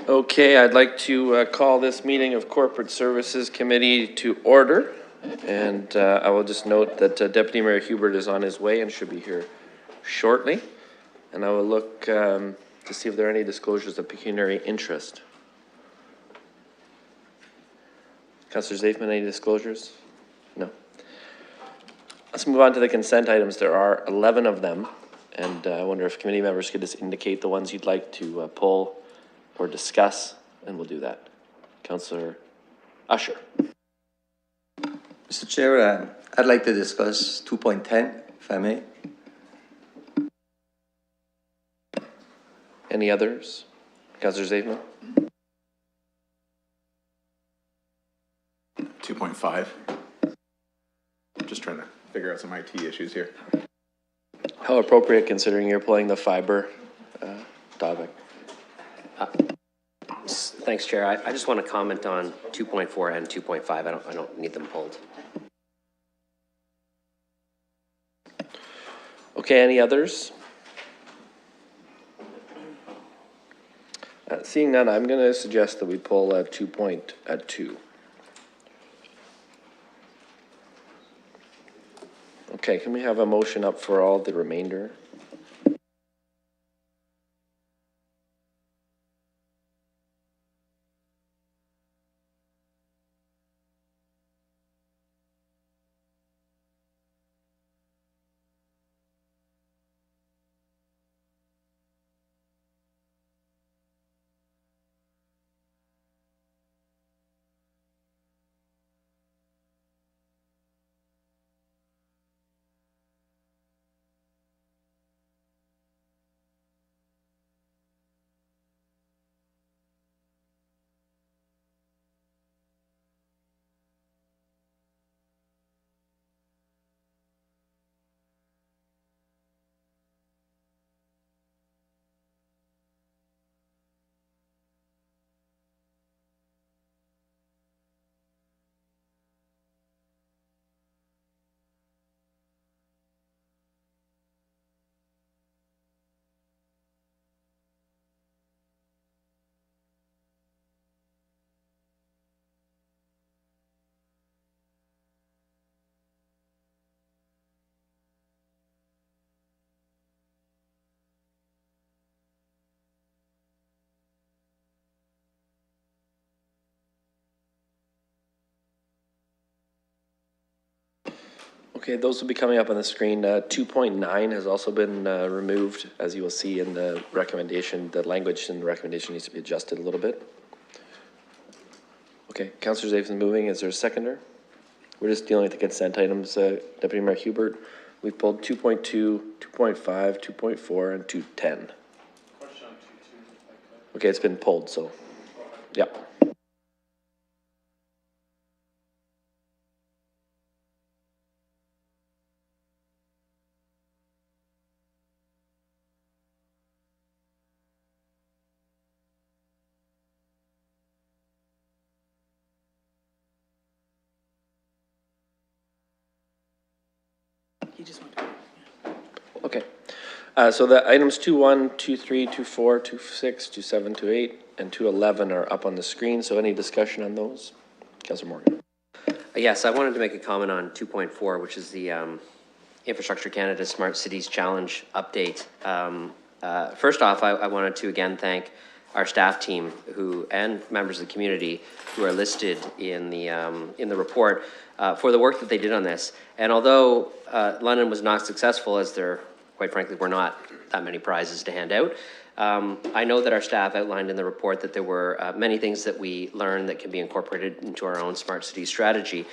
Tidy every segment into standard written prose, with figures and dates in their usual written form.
Okay, I'd like to call this meeting of Corporate Services Committee to order. And I will just note that Deputy Mayor Hubert is on his way and should be here shortly. And I will look to see if there are any disclosures of pecuniary interest. Councillor Zafman, any disclosures? No. Let's move on to the consent items. There are 11 of them. And I wonder if committee members could just indicate the ones you'd like to pull or discuss, and we'll do that. Councillor Usher. Mr. Chair, I'd like to discuss 2.10, if I may. Any others? Councillor Zafman? 2.5. Just trying to figure out some IT issues here. How appropriate considering you're playing the fiber topic. Thanks, Chair. I just want to comment on 2.4 and 2.5. I don't need them pulled. Okay, any others? Seeing none, I'm going to suggest that we pull 2.2. Okay, can we have a motion up for all the remainder? Okay, those will be coming up on the screen. 2.9 has also been removed, as you will see in the recommendation. The language in the recommendation needs to be adjusted a little bit. Okay, Councillor Zafman moving. Is there a seconder? We're just dealing with the consent items. Deputy Mayor Hubert, we've pulled 2.2, 2.5, 2.4, and 2.10. Okay, it's been pulled, so yeah. Okay. So the items 2.1, 2.3, 2.4, 2.6, 2.7, 2.8, and 2.11 are up on the screen. So any discussion on those? Councillor Morgan. Yes, I wanted to make a comment on 2.4, which is the Infrastructure Canada Smart Cities Challenge update. First off, I wanted to again thank our staff team and members of the community who are listed in the report for the work that they did on this. And although London was not successful, as there quite frankly were not that many prizes to hand out, I know that our staff outlined in the report that there were many things that we learned that can be incorporated into our own smart city strategy.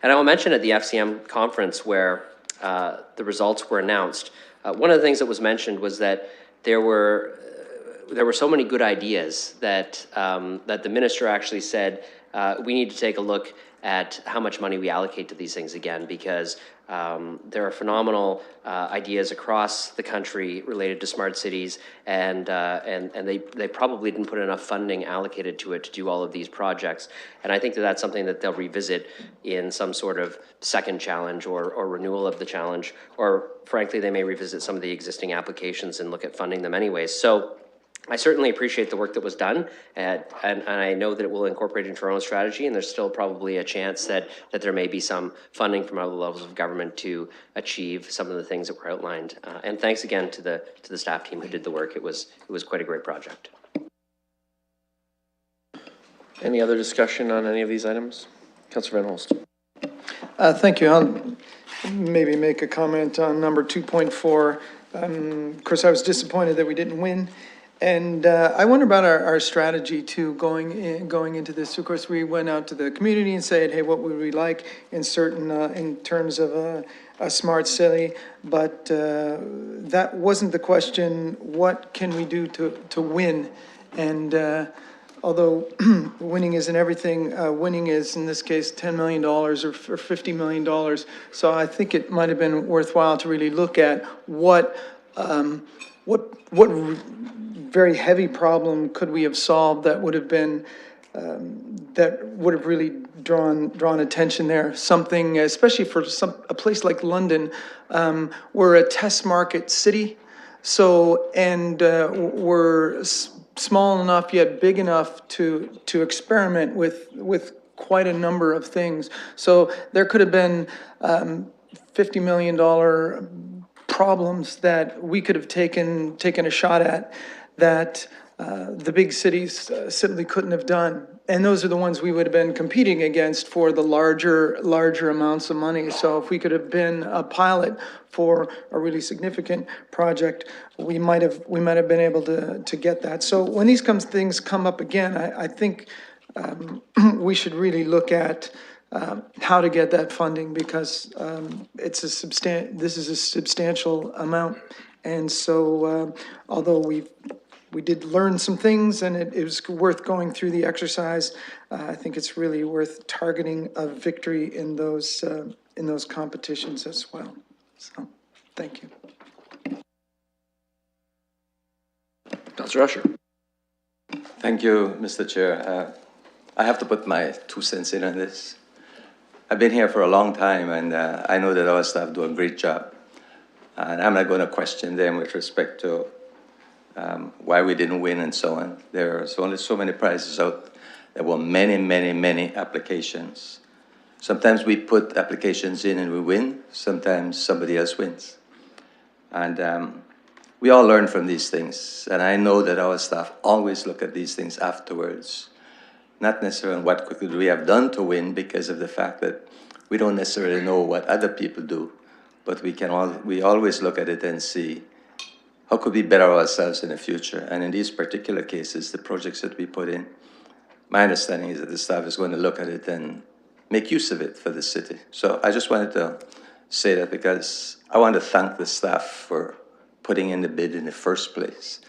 And I will mention at the FCM conference where the results were announced, one of the things that was mentioned was that there were so many good ideas that that the minister actually said we need to take a look at how much money we allocate to these things again, because there are phenomenal ideas across the country related to smart cities, and they probably didn't put enough funding allocated to it to do all of these projects. And I think that that's something that they'll revisit in some sort of second challenge or renewal of the challenge, or frankly, they may revisit some of the existing applications and look at funding them anyways. So I certainly appreciate the work that was done, and I know that it will incorporate into our own strategy, and there's still probably a chance that there may be some funding from other levels of government to achieve some of the things that were outlined. And thanks again to the staff team who did the work. It was quite a great project. Any other discussion on any of these items? Councillor Van Holst. Thank you. I'll maybe make a comment on number 2.4. Of course, I was disappointed that we didn't win. And I wonder about our strategy too, going into this. Of course, we went out to the community and said, hey, what would we like in terms of a smart city? But that wasn't the question. What can we do to win? And although winning isn't everything, winning is, in this case, $10 million or $50 million. So I think it might have been worthwhile to really look at what very heavy problem could we have solved that would have been, that would have really drawn attention there. Something, especially for a place like London, we're a test market city. So, and we're small enough yet big enough to experiment with quite a number of things. So there could have been $50 million problems that we could have taken a shot at that the big cities simply couldn't have done. And those are the ones we would have been competing against for the larger amounts of money. So if we could have been a pilot for a really significant project, we might have been able to get that. So when these things come up again, I think we should really look at how to get that funding, because this is a substantial amount. And so although we did learn some things, and it was worth going through the exercise, I think it's really worth targeting a victory in those competitions as well. So, thank you. Councillor Usher. Thank you, Mr. Chair. I have to put my 2 cents in on this. I've been here for a long time, and I know that our staff do a great job. And I'm not going to question them with respect to why we didn't win and so on. There's only so many prizes out. There were many applications. Sometimes we put applications in and we win. Sometimes somebody else wins. And we all learn from these things. And I know that our staff always look at these things afterwards. Not necessarily what could we have done to win, because of the fact that we don't necessarily know what other people do. But we always look at it and see, how could we better ourselves in the future? And in these particular cases, the projects that we put in, my understanding is that the staff is going to look at it and make use of it for the city. So I just wanted to say that, because I want to thank the staff for putting in the bid in the first place.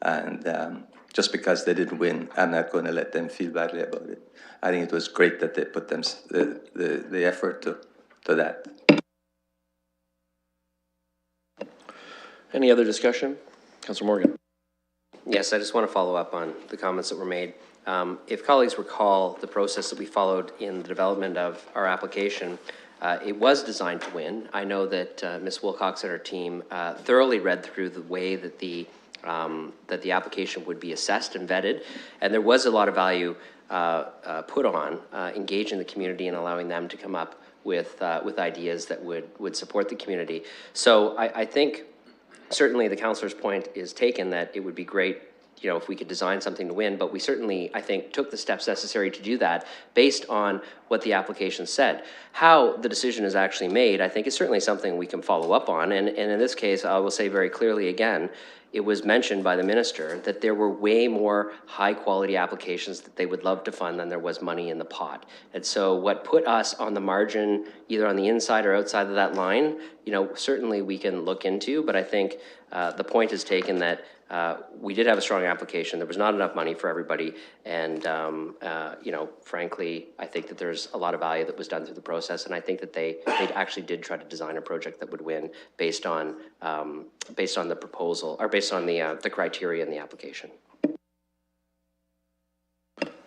And just because they didn't win, I'm not going to let them feel badly about it. I think it was great that they put the effort to that. Any other discussion? Councillor Morgan. Yes, I just want to follow up on the comments that were made. If colleagues recall the process that we followed in the development of our application, it was designed to win. I know that Ms. Wilcox and her team thoroughly read through the way that the application would be assessed and vetted, and there was a lot of value put on engaging the community and allowing them to come up with ideas that would support the community. So I think certainly the councillor's point is taken that it would be great, you know, if we could design something to win, but we certainly, I think, took the steps necessary to do that based on what the application said. How the decision is actually made, I think, is certainly something we can follow up on. And in this case, I will say very clearly again, it was mentioned by the minister that there were way more high quality applications that they would love to fund than there was money in the pot. And so what put us on the margin, either on the inside or outside of that line, you know, certainly we can look into, but I think the point is taken that we did have a strong application. There was not enough money for everybody. And, you know, frankly, I think that there's a lot of value that was done through the process. And I think that they actually did try to design a project that would win based on the proposal, or based on the criteria in the application.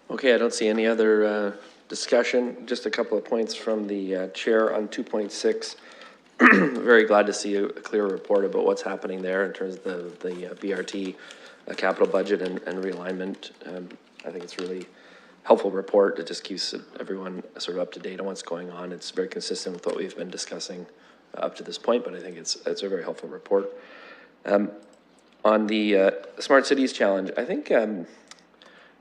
Okay, I don't see any other discussion. Just a couple of points from the chair on 2.6. Very glad to see a clear report about what's happening there in terms of the BRT capital budget and realignment. I think it's really helpful report. It just keeps everyone sort of up to date on what's going on. It's very consistent with what we've been discussing up to this point, but I think it's a very helpful report. On the Smart Cities Challenge, I think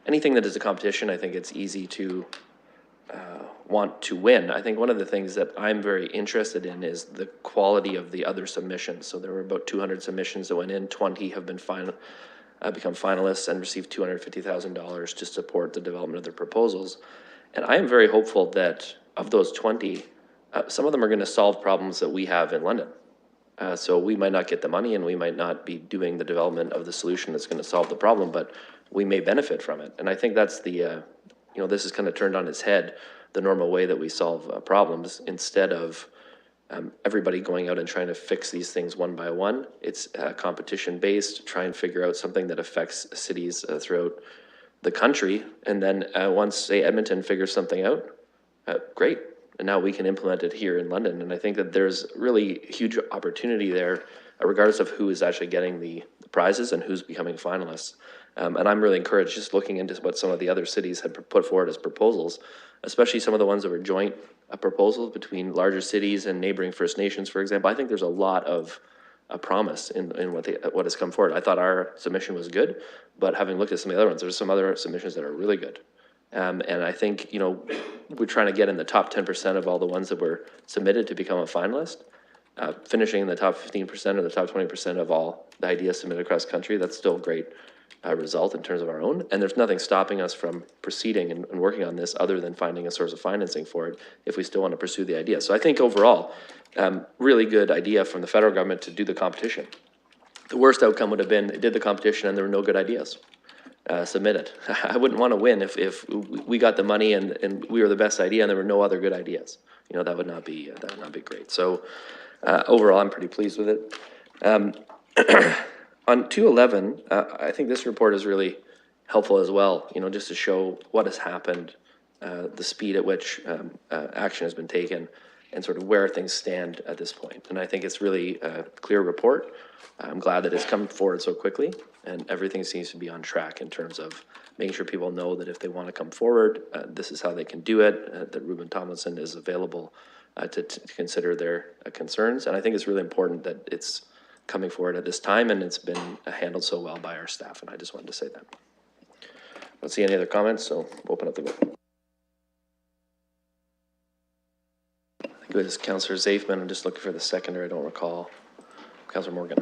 anything that is a competition, I think it's easy to want to win. I think one of the things that I'm very interested in is the quality of the other submissions. So there were about 200 submissions that went in, 20 have been become finalists and received $250,000 to support the development of their proposals. And I am very hopeful that of those 20, some of them are going to solve problems that we have in London. So we might not get the money and we might not be doing the development of the solution that's going to solve the problem, but we may benefit from it. And I think that's the, this is kind of turned on its head, the normal way that we solve problems. Instead of everybody going out and trying to fix these things one by one, it's competition based, try and figure out something that affects cities throughout the country. And then once, say, Edmonton figures something out, great. And now we can implement it here in London. And I think that there's really huge opportunity there, regardless of who is actually getting the prizes and who's becoming finalists. And I'm really encouraged just looking into what some of the other cities had put forward as proposals, especially some of the ones that were joint proposals between larger cities and neighboring First Nations, for example. I think there's a lot of promise in what has come forward. I thought our submission was good, but having looked at some of the other ones, there's some other submissions that are really good. And I think, we're trying to get in the top 10% of all the ones that were submitted to become a finalist. Finishing in the top 15% or the top 20% of all the ideas submitted across the country, that's still a great result in terms of our own. And there's nothing stopping us from proceeding and working on this other than finding a source of financing for it if we still want to pursue the idea. So I think overall, really good idea from the federal government to do the competition. The worst outcome would have been they did the competition and there were no good ideas submitted. I wouldn't want to win if we got the money and we were the best idea and there were no other good ideas. That would not be great. So overall, I'm pretty pleased with it. On 211, I think this report is really helpful as well, just to show what has happened, the speed at which action has been taken, and sort of where things stand at this point. And I think it's really a clear report. I'm glad that it's come forward so quickly, and everything seems to be on track in terms of making sure people know that if they want to come forward, this is how they can do it, that Reuben Tomlinson is available to consider their concerns. And I think it's really important that it's coming forward at this time, and it's been handled so well by our staff, and I just wanted to say that. I don't see any other comments, so we'll open up the vote. I think it was Councillor Zafman. I'm just looking for the seconder. I don't recall. Councillor Morgan.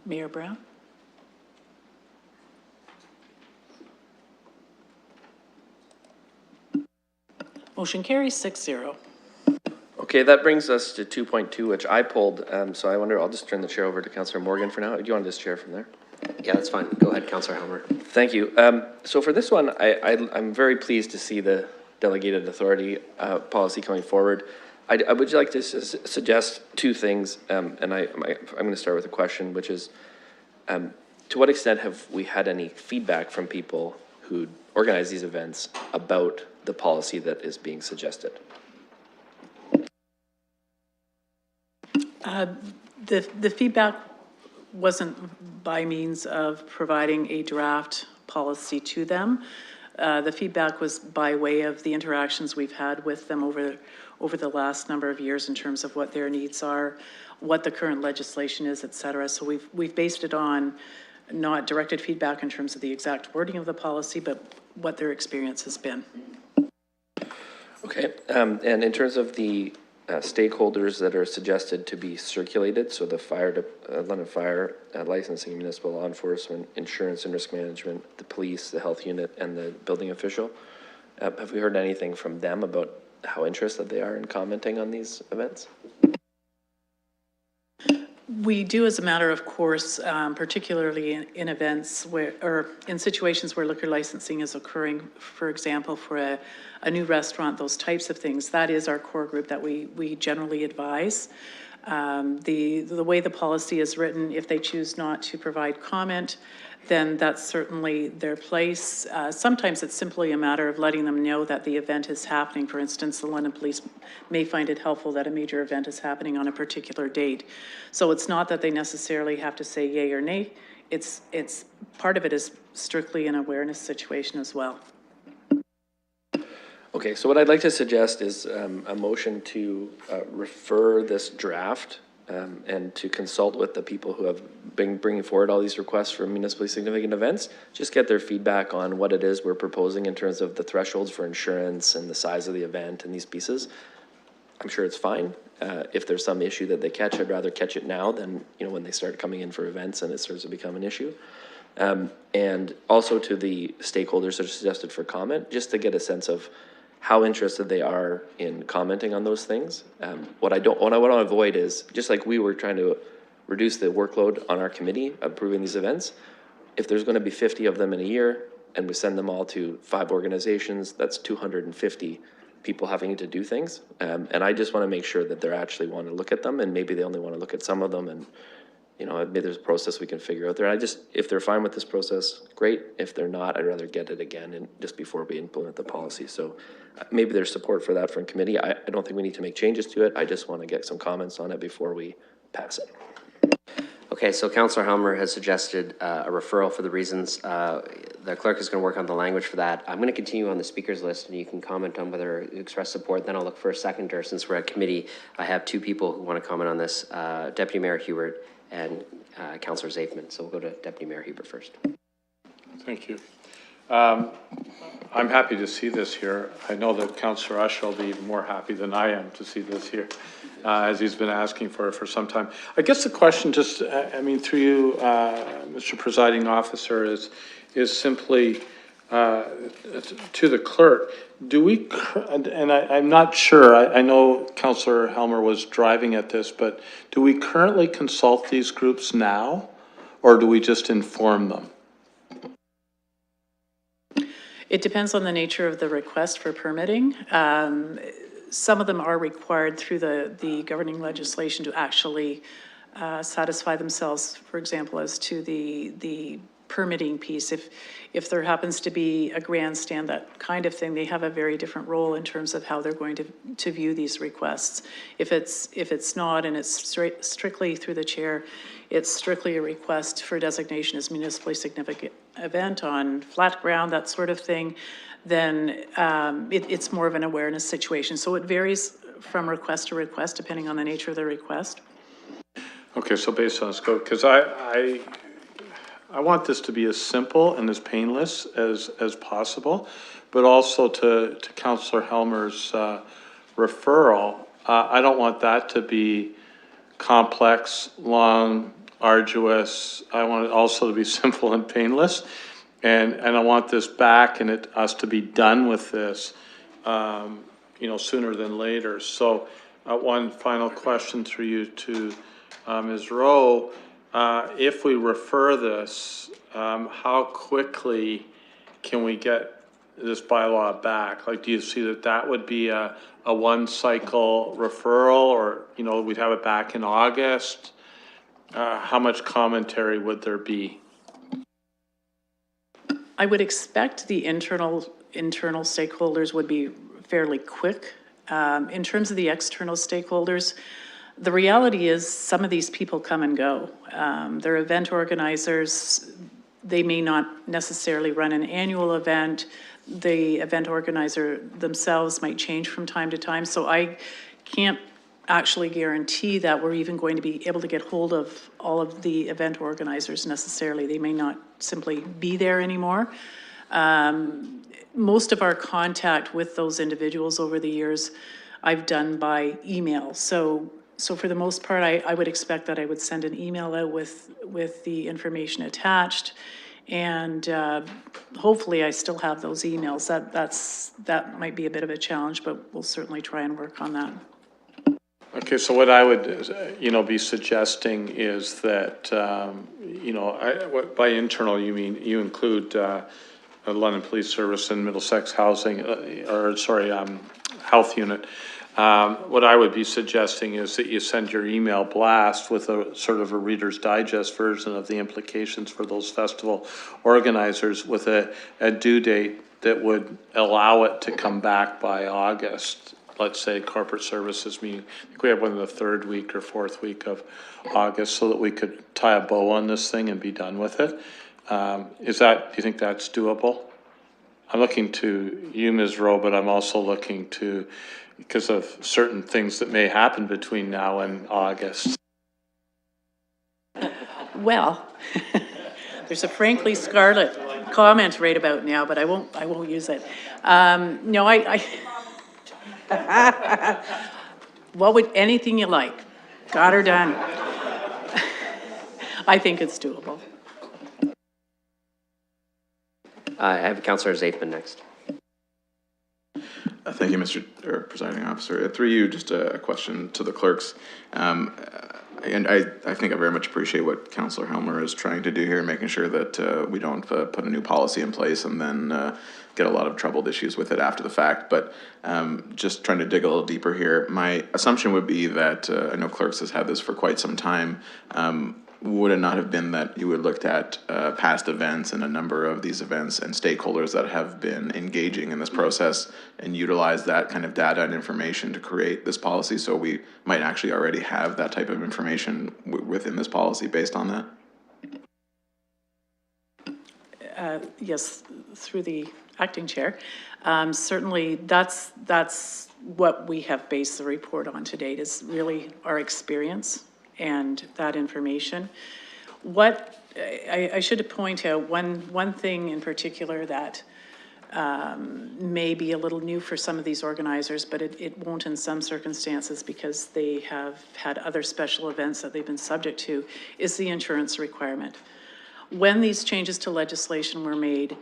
Mayor Brown? Motion carries 6-0. Okay, that brings us to 2.2, which I pulled. So I wonder, I'll just turn the chair over to Councillor Morgan for now. Do you want to just chair from there? Yeah, that's fine. Go ahead, Councillor Helmer. Thank you. So for this one, I'm very pleased to see the delegated authority policy coming forward. I would like to suggest two things, and I'm going to start with a question, which is, to what extent have we had any feedback from people who organize these events about the policy that is being suggested? The feedback wasn't by means of providing a draft policy to them. The feedback was by way of the interactions we've had with them over the last number of years in terms of what their needs are, what the current legislation is, et cetera. So we've based it on not directed feedback in terms of the exact wording of the policy, but what their experience has been. Okay, and in terms of the stakeholders that are suggested to be circulated, so the London Fire, licensing, municipal law enforcement, insurance and risk management, the police, the health unit, and the building official, have we heard anything from them about how interested they are in commenting on these events? We do as a matter of course, particularly in events where, or in situations where liquor licensing is occurring, for example, for a new restaurant, those types of things. That is our core group that we generally advise. The way the policy is written, if they choose not to provide comment, then that's certainly their place. Sometimes it's simply a matter of letting them know that the event is happening. For instance, the London Police may find it helpful that a major event is happening on a particular date. So it's not that they necessarily have to say yay or nay. It's part of it is strictly an awareness situation as well. Okay, so what I'd like to suggest is a motion to refer this draft and to consult with the people who have been bringing forward all these requests for municipally significant events, just get their feedback on what it is we're proposing in terms of the thresholds for insurance and the size of the event and these pieces. I'm sure it's fine. If there's some issue that they catch, I'd rather catch it now than, you know, when they start coming in for events and it starts to become an issue. And also to the stakeholders that are suggested for comment, just to get a sense of how interested they are in commenting on those things. What I want to avoid is, just like we were trying to reduce the workload on our committee approving these events, if there's going to be 50 of them in a year and we send them all to 5 organizations, that's 250 people having to do things. And I just want to make sure that they actually want to look at them, and maybe they only want to look at some of them, and you know, maybe there's a process we can figure out there. If they're fine with this process, great. If they're not, I'd rather get it again and just before we implement the policy. So maybe there's support for that from committee. I don't think we need to make changes to it. I just want to get some comments on it before we pass it. Okay, so Councillor Helmer has suggested a referral for the reasons. The clerk is going to work on the language for that. I'm going to continue on the speakers list, and you can comment on whether you express support. Then I'll look for a seconder. Since we're at committee, I have 2 people who want to comment on this, Deputy Mayor Hubert and Councillor Zafman. So we'll go to Deputy Mayor Hubert first. Thank you. I'm happy to see this here. I know that Councillor Usher will be even more happy than I am to see this here, as he's been asking for it for some time. I guess the question, just, I mean, through you, Mr. Presiding Officer, is simply to the clerk. Do we, and I'm not sure, I know Councillor Helmer was driving at this, but do we currently consult these groups now, or do we just inform them? It depends on the nature of the request for permitting. Some of them are required through the governing legislation to actually satisfy themselves, for example, as to the permitting piece. If there happens to be a grandstand, that kind of thing, they have a very different role in terms of how they're going to view these requests. If it's not, and it's strictly through the chair, it's strictly a request for designation as municipally significant event on flat ground, that sort of thing, then it's more of an awareness situation. So it varies from request to request depending on the nature of the request. Okay, so based on scope, because I want this to be as simple and as painless as possible, but also to Councillor Helmer's referral, I don't want that to be complex, long, arduous. I want it also to be simple and painless, and I want this back and us to be done with this, you know, sooner than later. So, one final question through you to Ms. Rowe. If we refer this, how quickly can we get this bylaw back? Like, do you see that would be a one-cycle referral, or, you know, we'd have it back in August? How much commentary would there be? I would expect the internal stakeholders would be fairly quick. In terms of the external stakeholders, the reality is some of these people come and go. They're event organizers. They may not necessarily run an annual event. The event organizer themselves might change from time to time. So I can't actually guarantee that we're even going to be able to get hold of all of the event organizers necessarily. They may not simply be there anymore. Most of our contact with those individuals over the years I've done by email. So for the most part, I would expect that I would send an email out with the information attached, and hopefully I still have those emails. That might be a bit of a challenge, but we'll certainly try and work on that. Okay. Okay, so what I would, be suggesting is that, by internal, you include London Police Service and Middlesex Housing, Health Unit. What I would be suggesting is that you send your email blast with a sort of a Reader's Digest version of the implications for those festival organizers with a due date that would allow it to come back by August. Let's say corporate services meeting, I think we have one in the third week or fourth week of August, so that we could tie a bow on this thing and be done with it. Do you think that's doable? I'm looking to you, Ms. Rowe, but I'm also looking to, because of certain things that may happen between now and August. Well, there's a frankly scarlet comment right about now, but I won't use it. No, what would, anything you like, got her done. I think it's doable. I have Councillor Zaithman next. Thank you, Mr. Presiding Officer. Through you, just a question to the clerks. And I think I very much appreciate what Councillor Helmer is trying to do here, making sure that we don't put a new policy in place and then get a lot of troubled issues with it after the fact. But just trying to dig a little deeper here, my assumption would be that, I know Clerks has had this for quite some time, would it not have been that you had looked at past events and a number of these events and stakeholders that have been engaging in this process and utilize that kind of data and information to create this policy? So we might actually already have that type of information within this policy based on that? Yes, through the acting chair. Certainly, that's what we have based the report on to date, is really our experience and that information. What I should point out one thing in particular that may be a little new for some of these organizers, but it won't in some circumstances because they have had other special events that they've been subject to, is the insurance requirement. When these changes to legislation were made,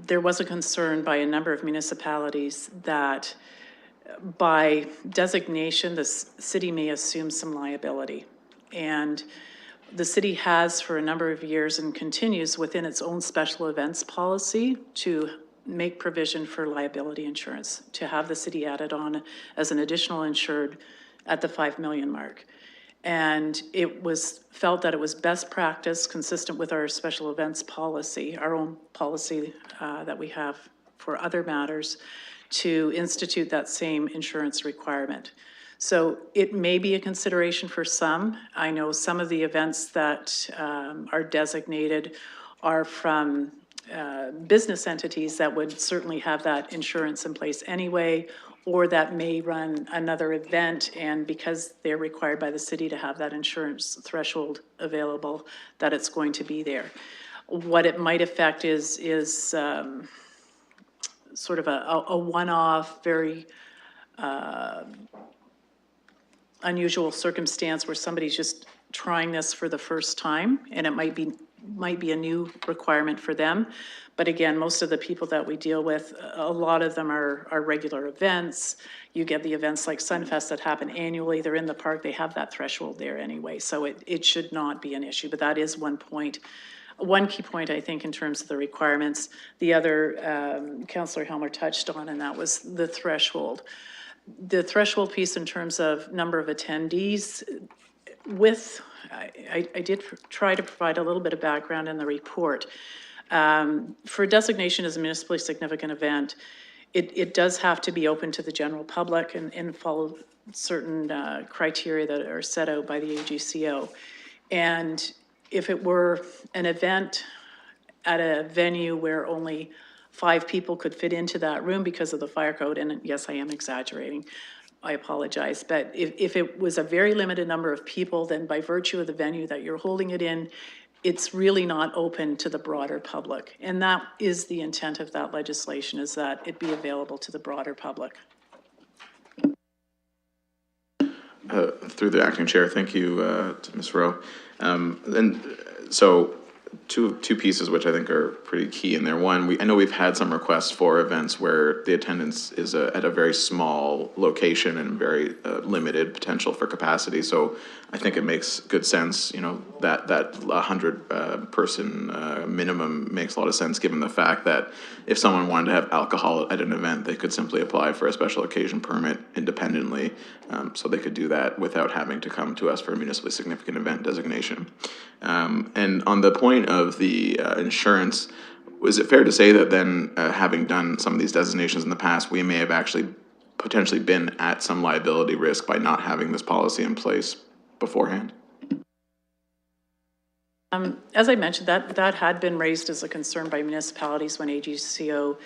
there was a concern by a number of municipalities that by designation, the city may assume some liability. And the city has for a number of years and continues within its own special events policy to make provision for liability insurance, to have the city added on as an additional insured at the 5 million mark. And it was felt that it was best practice consistent with our special events policy, our own policy that we have for other matters, to institute that same insurance requirement. So it may be a consideration for some. I know some of the events that are designated are from business entities that would certainly have that insurance in place anyway, or that may run another event, and because they're required by the city to have that insurance threshold available, that it's going to be there. What it might affect is sort of a one-off, very unusual circumstance where somebody's just trying this for the first time, and it might be a new requirement for them. But again, most of the people that we deal with, a lot of them are regular events. You get the events like Sunfest that happen annually. They're in the park. They have that threshold there anyway. So it should not be an issue. But that is one point. One key point, I think, in terms of the requirements. The other, Councillor Helmer touched on, and that was the threshold. The threshold piece in terms of number of attendees, I did try to provide a little bit of background in the report. For designation as a municipally significant event, it does have to be open to the general public and follow certain criteria that are set out by the AGCO. And if it were an event at a venue where only 5 people could fit into that room because of the fire code, and yes, I am exaggerating, I apologize, but if it was a very limited number of people, then by virtue of the venue that you're holding it in, it's really not open to the broader public. And that is the intent of that legislation, is that it be available to the broader public. Through the acting chair, thank you to Ms. Rowe. And so two pieces which I think are pretty key in there. One, I know we've had some requests for events where the attendance is at a very small location and very limited potential for capacity. So I think it makes good sense, you know, that 100 person minimum makes a lot of sense, given the fact that if someone wanted to have alcohol at an event, they could simply apply for a special occasion permit independently. So they could do that without having to come to us for a municipally significant event designation. And on the point of the insurance, is it fair to say that then, having done some of these designations in the past, we may have actually potentially been at some liability risk by not having this policy in place beforehand? As I mentioned, that had been raised as a concern by municipalities when AGCO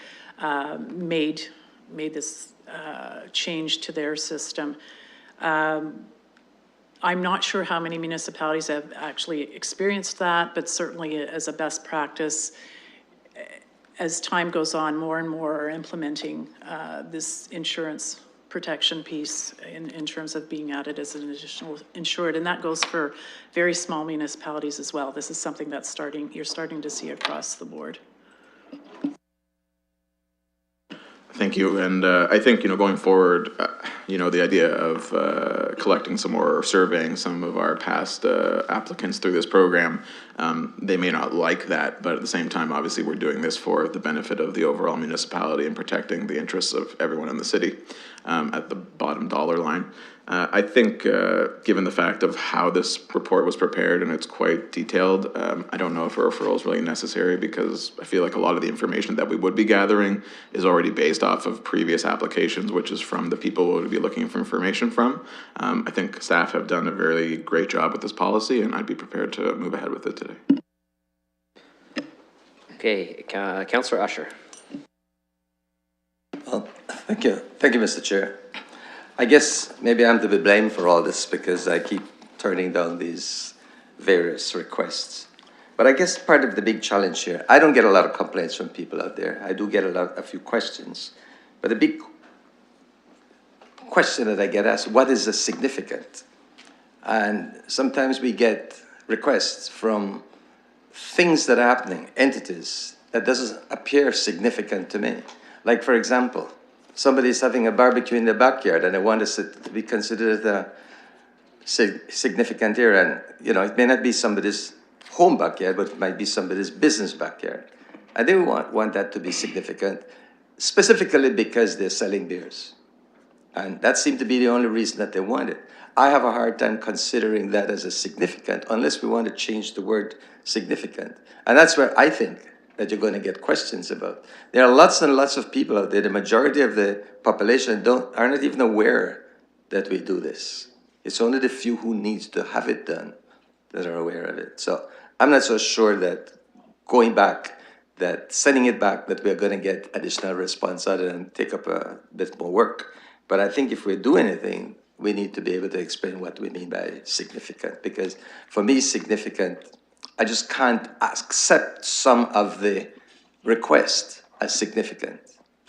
made this change to their system. I'm not sure how many municipalities have actually experienced that, but certainly as a best practice, as time goes on, more and more are implementing this insurance protection piece in terms of being added as an additional insured, and that goes for very small municipalities as well. This is something that's you're starting to see across the board. Thank you. And I think, you know, going forward, you know, the idea of collecting some more, or surveying some of our past applicants through this program, they may not like that, but at the same time, obviously, we're doing this for the benefit of the overall municipality and protecting the interests of everyone in the city at the bottom dollar line. I think, given the fact of how this report was prepared and it's quite detailed, I don't know if a referral is really necessary, because I feel like a lot of the information that we would be gathering is already based off of previous applications, which is from the people we would be looking for information from. I think staff have done a very great job with this policy, and I'd be prepared to move ahead with it today. Okay, Councillor Usher. Well, thank you, Mr. Chair. I guess maybe I'm to be blamed for all this because I keep turning down these various requests. But I guess part of the big challenge here, I don't get a lot of complaints from people out there. I do get a few questions. But the big question that I get asked, what is the significant? And sometimes we get requests from things that are happening, entities, that doesn't appear significant to me. Like, for example, somebody's having a barbecue in their backyard and they want us to be considered a significant area. And, you know, it may not be somebody's home backyard, but it might be somebody's business backyard. I do want that to be significant, specifically because they're selling beers. And that seemed to be the only reason that they want it. I have a hard time considering that as a significant, unless we want to change the word significant. And that's where I think that you're going to get questions about. There are lots and lots of people out there. The majority of the population are not even aware that we do this. It's only the few who need to have it done that are aware of it. So I'm not so sure that going back, that sending it back, that we're going to get additional response other than take up a bit more work. But I think if we do anything, we need to be able to explain what we mean by significant. Because for me, significant, I just can't accept some of the requests as significant.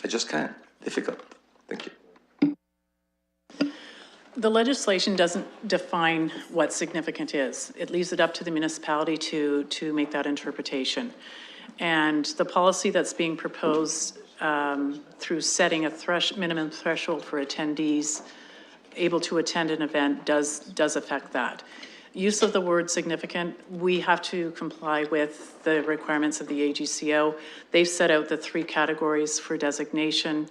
I just can't. Difficult. Thank you. The legislation doesn't define what significant is. It leaves it up to the municipality to make that interpretation. And the policy that's being proposed through setting a minimum threshold for attendees able to attend an event does affect that. Use of the word significant, we have to comply with the requirements of the AGCO. They've set out the 3 categories for designation.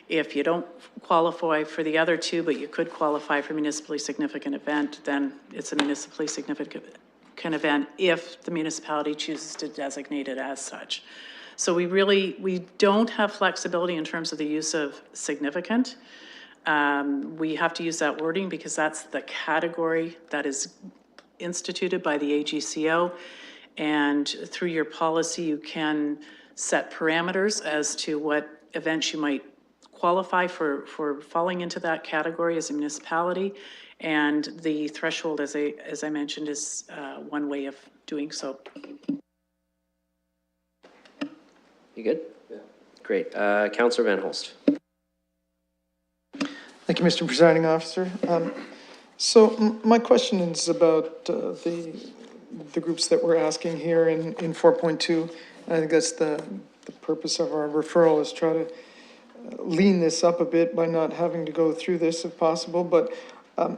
If you don't qualify for the other 2, but you could qualify for municipally significant event, then it's a municipally significant event if the municipality chooses to designate it as such. So we don't have flexibility in terms of the use of significant. We have to use that wording because that's the category that is instituted by the AGCO, and through your policy you can set parameters as to what events you might qualify for falling into that category as a municipality, and the threshold, as I mentioned, is one way of doing so. You good? Yeah. Great. Councillor Van Holst. Thank you, Mr. Presiding Officer. So my question is about the the groups that we're asking here in 4.2. I think that's the purpose of our referral, is try to lean this up a bit by not having to go through this if possible. But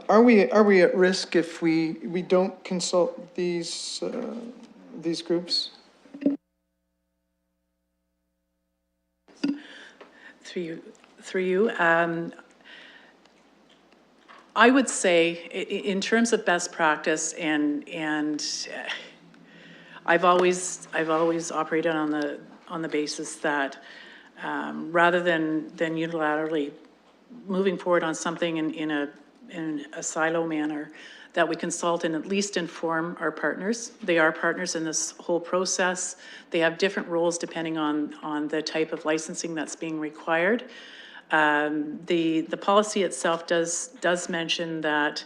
are we at risk if we don't consult these groups? Through you. I would say, in terms of best practice, and I've always operated on the basis that rather than unilaterally moving forward on something in a silo manner, that we consult and at least inform our partners. They are partners in this whole process. They have different roles depending on the type of licensing that's being required. The policy itself does mention that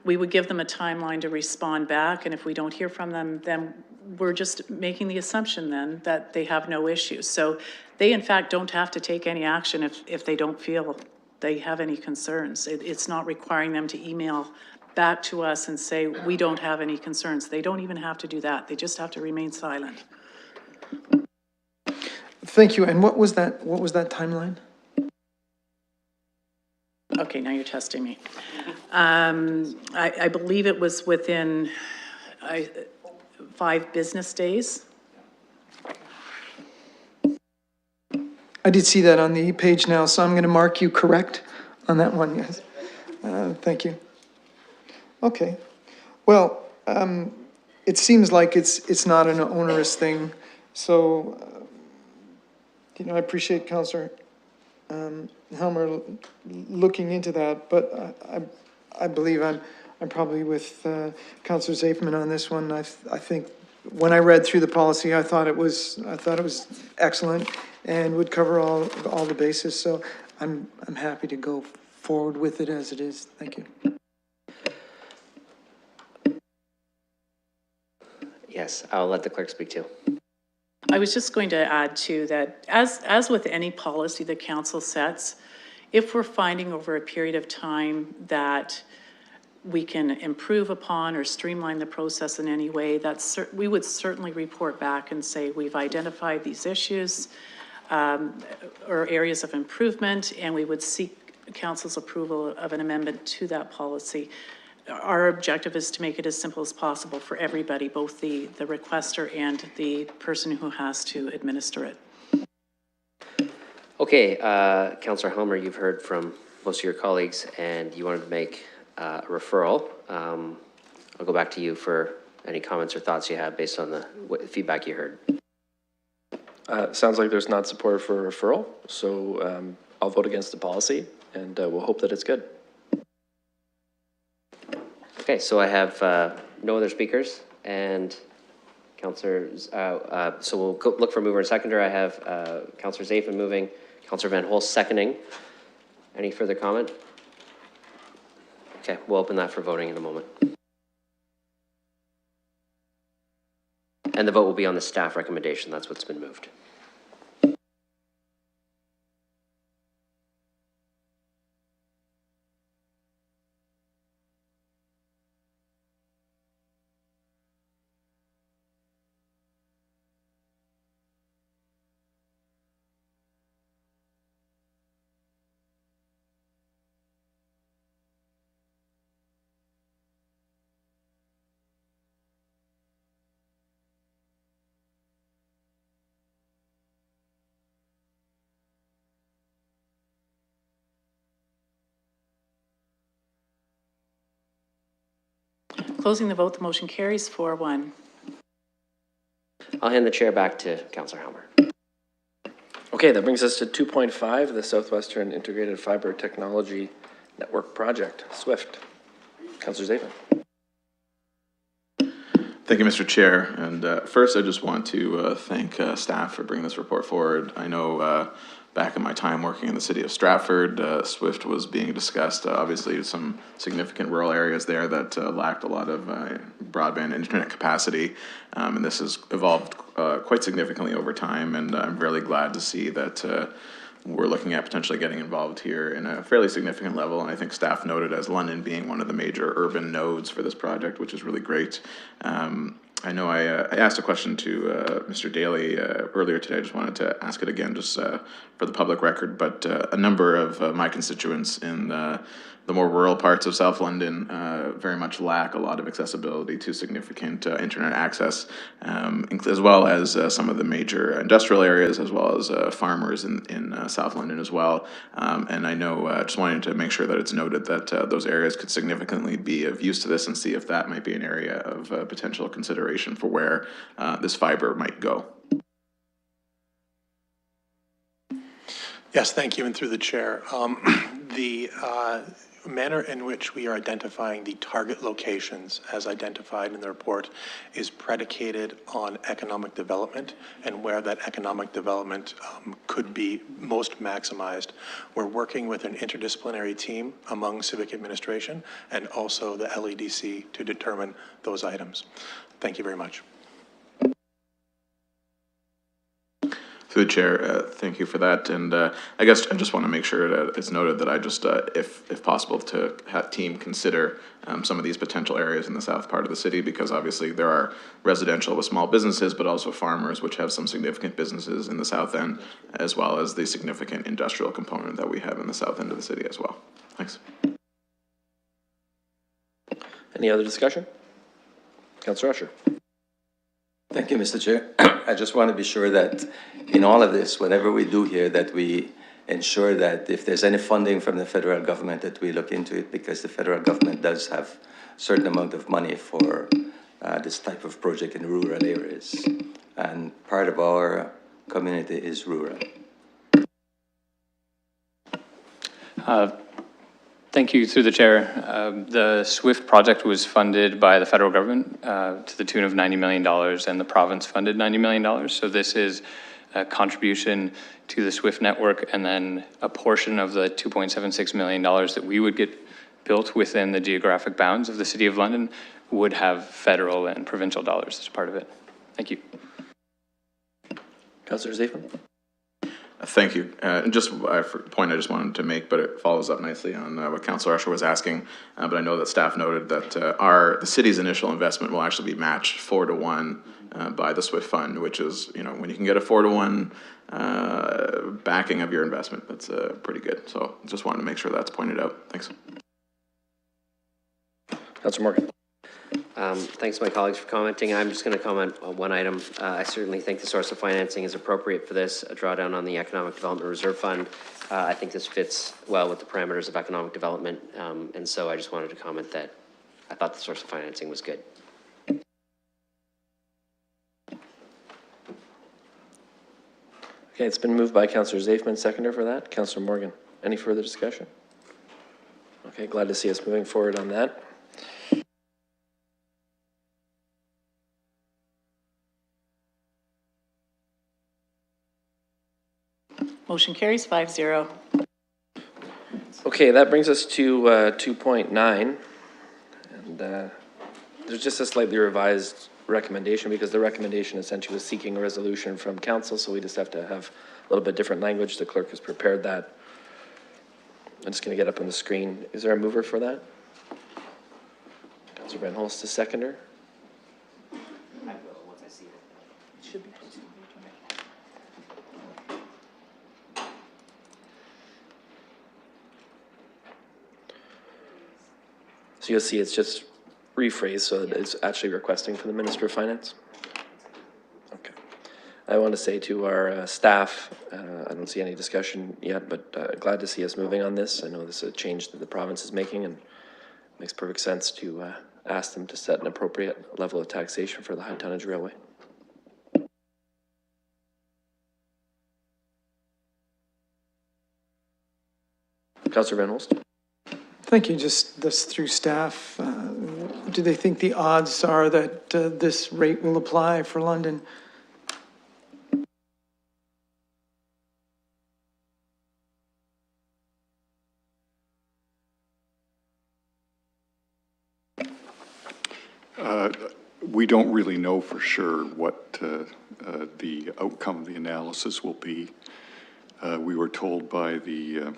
we would give them a timeline to respond back, and if we don't hear from them, then we're just making the assumption then that they have no issues. So they in fact don't have to take any action if they don't feel they have any concerns. It's not requiring them to email back to us and say, we don't have any concerns. They don't even have to do that. They just have to remain silent. Thank you. And what was that timeline? Okay, now you're testing me. I believe it was within 5 business days. I did see that on the page now, so I'm going to mark you correct on that one, yes. Thank you. Okay. Well, it seems like it's not an onerous thing, so, I appreciate Councillor Helmer looking into that, but I believe I'm probably with Councillor Zafman on this one. I think when I read through the policy, I thought it was excellent and would cover all the bases. So I'm happy to go forward with it as it is. Thank you. Yes, I'll let the clerk speak too. I was just going to add too that as with any policy the council sets, if we're finding over a period of time that we can improve upon or streamline the process in any way, we would certainly report back and say we've identified these issues or areas of improvement, and we would seek council's approval of an amendment to that policy. Our objective is to make it as simple as possible for everybody, both the requester and the person who has to administer it. Okay, Councillor Helmer, you've heard from most of your colleagues and you wanted to make a referral. I'll go back to you for any comments or thoughts you have based on the feedback you heard. Sounds like there's not support for a referral, so I'll vote against the policy and we'll hope that it's good. Okay, so I have no other speakers and councillors, so we'll look for mover and seconder. I have Councillor Zafman moving, Councillor Van Holst seconding. Any further comment? Okay, we'll open that for voting in a moment. And the vote will be on the staff recommendation. That's what's been moved. Closing the vote, the motion carries 4-1. I'll hand the chair back to Councillor Helmer. Okay, that brings us to 2.5, the Southwestern Integrated Fiber Technology Network Project, SWIFT. Councillor Zafman. Thank you, Mr. Chair. And first, I just want to thank staff for bringing this report forward. I know back in my time working in the city of Stratford, SWIFT was being discussed. Obviously, some significant rural areas there that lacked a lot of broadband internet capacity. And this has evolved quite significantly over time. And I'm really glad to see that we're looking at potentially getting involved here in a fairly significant level. And I think staff noted as London being one of the major urban nodes for this project, which is really great. I know I asked a question to Mr. Daly earlier today. I just wanted to ask it again, just for the public record. But a number of my constituents in the more rural parts of South London very much lack a lot of accessibility to significant internet access, as well as some of the major industrial areas, as well as farmers in South London as well. And I know, just wanted to make sure that it's noted that those areas could significantly be of use to this, and see if that might be an area of potential consideration for where this fiber might go. Yes, thank you, and through the chair. The manner in which we are identifying the target locations as identified in the report is predicated on economic development and where that economic development could be most maximized. We're working with an interdisciplinary team among civic administration and also the LEDC to determine those items. Thank you very much. Through the chair, thank you for that. And I guess I just want to make sure that it's noted that I just, if possible, to have team consider some of these potential areas in the south part of the city, because obviously there are residential with small businesses, but also farmers, which have some significant businesses in the south end, as well as the significant industrial component that we have in the south end of the city as well. Thanks. Any other discussion? Councillor Usher. Thank you, Mr. Chair. I just want to be sure that in all of this, whatever we do here, that we ensure that if there's any funding from the federal government, that we look into it, because the federal government does have a certain amount of money for this type of project in rural areas. And part of our community is rural. Thank you, through the chair. The SWIFT project was funded by the federal government to the tune of $90 million, and the province funded $90 million. So this is a contribution to the SWIFT network, and then a portion of the $2.76 million that we would get built within the geographic bounds of the City of London would have federal and provincial dollars as part of it. Thank you. Councillor Zaveman. Thank you. And just a point I just wanted to make, but it follows up nicely on what Councillor Usher was asking. But I know that staff noted that the city's initial investment will actually be matched 4-to-1 by the SWIFT fund, which is, you know, when you can get a 4-to-1 backing of your investment, that's pretty good. So just wanted to make sure that's pointed out. Thanks. Councillor Morgan. Thanks to my colleagues for commenting. I'm just going to comment on one item. I certainly think the source of financing is appropriate for this, a drawdown on the Economic Development Reserve Fund. I think this fits well with the parameters of economic development, and so I just wanted to comment that I thought the source of financing was good. Okay, it's been moved by Councillor Zaveman, seconder for that. Councillor Morgan, any further discussion? Okay, glad to see us moving forward on that. Motion carries 5-0. Okay, that brings us to 2.9. And there's just a slightly revised recommendation, because the recommendation essentially was seeking a resolution from council, so we just have to have a little bit different language. The clerk has prepared that. I'm just going to get up on the screen. Is there a mover for that? Councillor Van Holst, a seconder. I will once I see it. It should be. So you'll see it's just rephrased, so that it's actually requesting from the Minister of Finance. Okay. I want to say to our staff, I don't see any discussion yet, but glad to see us moving on this. I know this is a change that the province is making, and it makes perfect sense to ask them to set an appropriate level of taxation for the high tonnage railway. Councillor Van Holst. Thank you. Just this through staff. Do they think the odds are that this rate will apply for London? We don't really know for sure what the outcome of the analysis will be. We were told by the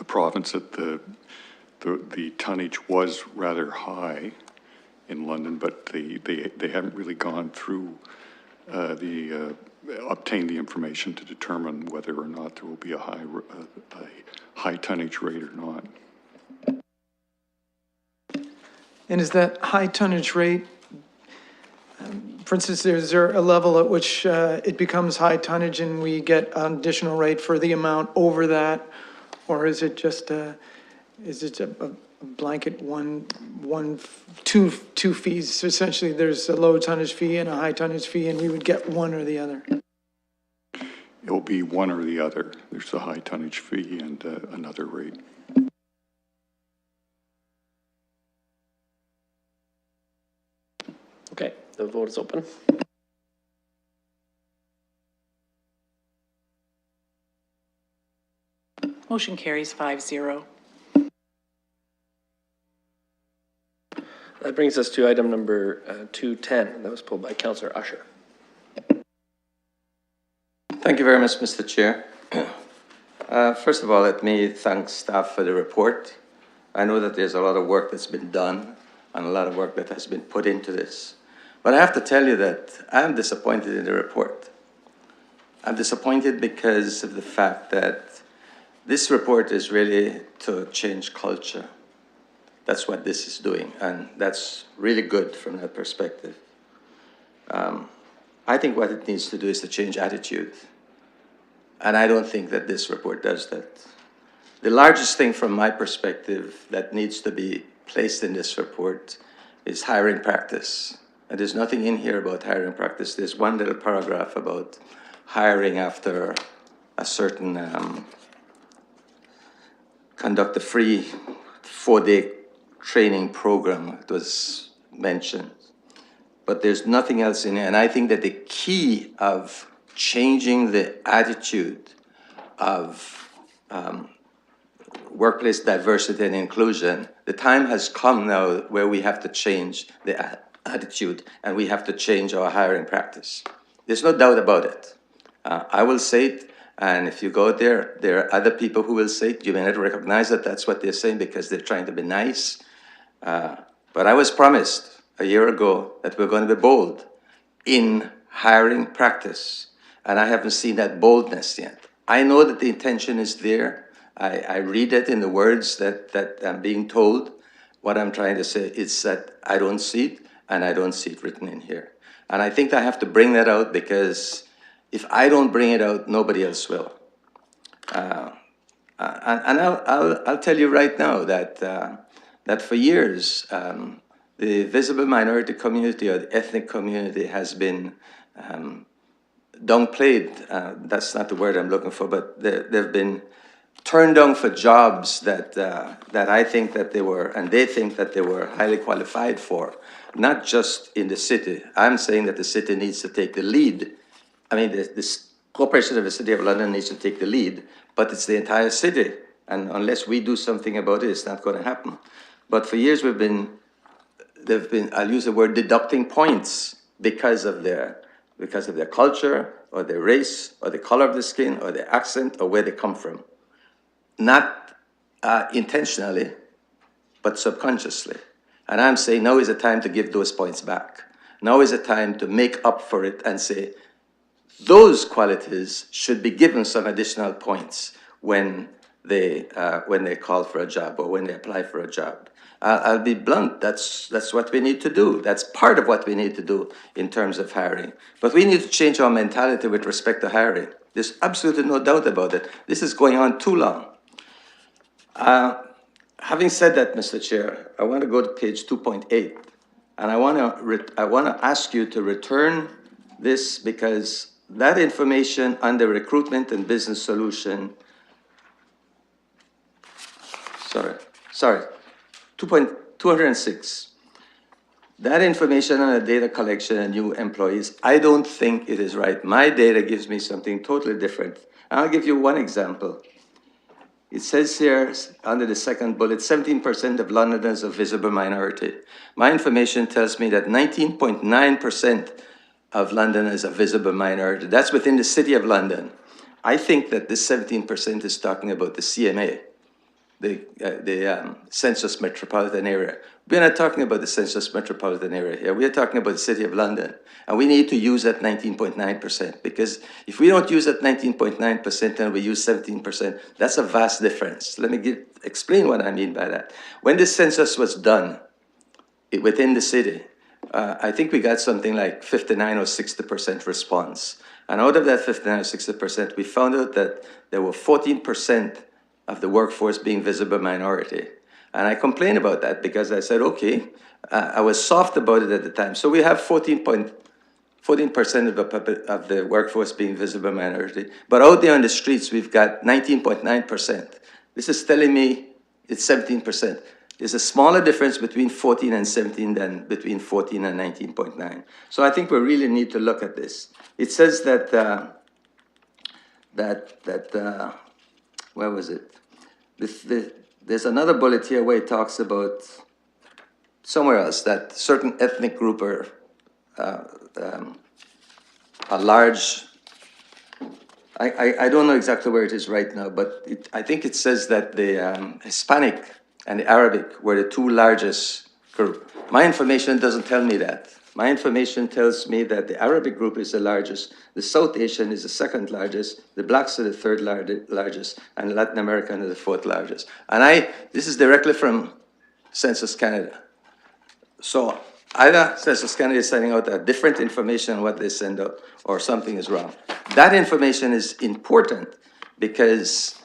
province that the tonnage was rather high, in London, but they haven't really gone through obtained the information to determine whether or not there will be a high tonnage rate or not. And is that high tonnage rate, for instance, is there a level at which it becomes high tonnage and we get an additional rate for the amount over that? Or is it just a blanket two fees? So essentially, there's a low tonnage fee and a high tonnage fee, and we would get one or the other? It will be one or the other. There's a high tonnage fee and another rate. Okay, the vote is open. Motion carries 5-0. That brings us to item number 210. That was pulled by Councillor Usher. Thank you very much, Mr. Chair. First of all, let me thank staff for the report. I know that there's a lot of work that's been done and a lot of work that has been put into this. But I have to tell you that I'm disappointed in the report. I'm disappointed because of the fact that this report is really to change culture. That's what this is doing, and that's really good from that perspective. I think what it needs to do is to change attitude. And I don't think that this report does that. The largest thing from my perspective that needs to be placed in this report is hiring practice. And there's nothing in here about hiring practice. There's one little paragraph about hiring after a certain, conduct a free 4-day training program, it was mentioned. But there's nothing else in it. And I think that the key of changing the attitude of workplace diversity and inclusion, the time has come now where we have to change the attitude and we have to change our hiring practice. There's no doubt about it. I will say it, and if you go there are other people who will say it. You may not recognize that that's what they're saying because they're trying to be nice. But I was promised a year ago that we're going to be bold in hiring practice. And I haven't seen that boldness yet. I know that the intention is there. I read it in the words that I'm being told. What I'm trying to say is that I don't see it, and I don't see it written in here. And I think I have to bring that out because if I don't bring it out, nobody else will. And I'll tell you right now that that for years, the visible minority community or the ethnic community has been downplayed. That's not the word I'm looking for, but they've been turned down for jobs that I think that they were, and they think that they were highly qualified for, not just in the city. I'm saying that the city needs to take the lead. I mean, the corporation of the City of London needs to take the lead, but it's the entire city. And unless we do something about it, it's not going to happen. But for years they've been, I'll use the word deducting points because of their culture or their race or the color of the skin or their accent or where they come from. Not intentionally, but subconsciously. And I'm saying now is the time to give those points back. Now is the time to make up for it and say, those qualities should be given some additional points when they call for a job or when they apply for a job. I'll be blunt, that's what we need to do. That's part of what we need to do in terms of hiring. But we need to change our mentality with respect to hiring. There's absolutely no doubt about it. This is going on too long. Having said that, Mr. Chair, I want to go to page 2.8, and I want to ask you to return this because that information under recruitment and business solution, sorry, 206. That information on the data collection and new employees, I don't think it is right. My data gives me something totally different. And I'll give you one example. It says here under the second bullet, 17% of Londoners are visible minority. My information tells me that 19.9% of Londoners are visible minority. That's within the City of London. I think that this 17% is talking about the CMA. the census metropolitan area. We're not talking about the census metropolitan area here. We're talking about the City of London. And we need to use that 19.9%, because if we don't use that 19.9% and we use 17%, that's a vast difference. Let me explain what I mean by that. When the census was done within the city, I think we got something like 59 or 60% response. And out of that 59 or 60%, we found out that there were 14% of the workforce being visible minority. And I complained about that because I said, okay, I was soft about it at the time. So we have 14% of the workforce being visible minority. But out there on the streets, we've got 19.9%. This is telling me it's 17%. There's a smaller difference between 14 and 17 than between 14 and 19.9. So I think we really need to look at this. It says that, where was it? There's another bullet here where it talks about somewhere else that certain ethnic group are a large, I don't know exactly where it is right now, but I think it says that the Hispanic and the Arabic were the two largest group. My information doesn't tell me that. My information tells me that the Arabic group is the largest, the South Asian is the second largest, the blacks are the third largest, and Latin American are the fourth largest. And this is directly from Census Canada. So either Census Canada is sending out a different information on what they send out, or something is wrong. That information is important because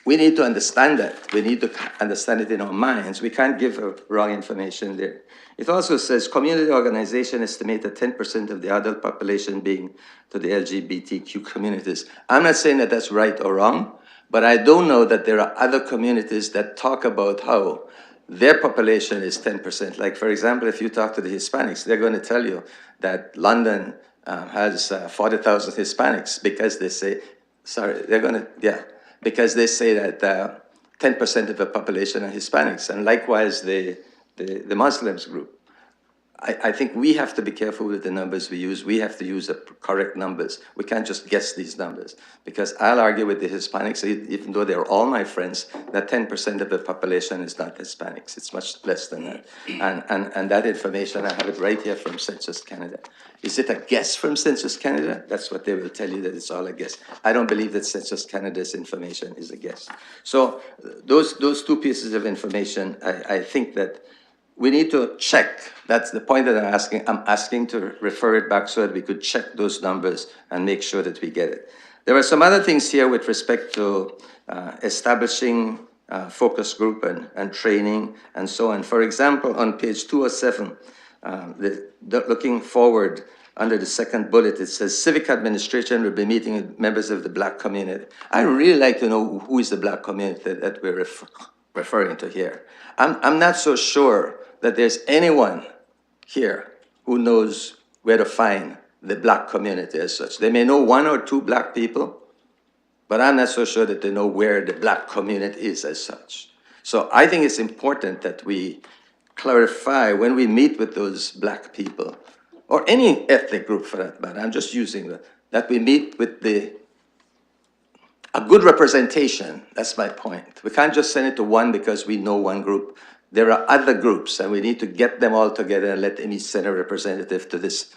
we need to understand that. We need to understand it in our minds. We can't give wrong information there. It also says community organization estimate that 10% of the adult population being to the LGBTQ communities. I'm not saying that that's right or wrong, but I don't know that there are other communities that talk about how their population is 10%. Like, for example, if you talk to the Hispanics, they're going to tell you that London has 40,000 Hispanics because they say, because they say that 10% of the population are Hispanics, and likewise the Muslims group. I think we have to be careful with the numbers we use. We have to use the correct numbers. We can't just guess these numbers, because I'll argue with the Hispanics, even though they're all my friends, that 10% of the population is not Hispanics. It's much less than that. And that information, I have it right here from Census Canada. Is it a guess from Census Canada? That's what they will tell you, that it's all a guess. I don't believe that Census Canada's information is a guess. So those two pieces of information, I think that we need to check. That's the point that I'm asking. I'm asking to refer it back so that we could check those numbers and make sure that we get it. There are some other things here with respect to establishing focus group and training and so on. For example, on page 207, looking forward, under the second bullet, it says civic administration will be meeting with members of the Black community. I really like to know who is the Black community that we're referring to here. I'm not so sure that there's anyone here who knows where to find the Black community as such. They may know one or two Black people, but I'm not so sure that they know where the Black community is as such. So I think it's important that we clarify when we meet with those Black people, or any ethnic group for that matter, I'm just using that we meet with a good representation. That's my point. We can't just send it to one because we know one group. There are other groups, and we need to get them all together and let them each send a representative to this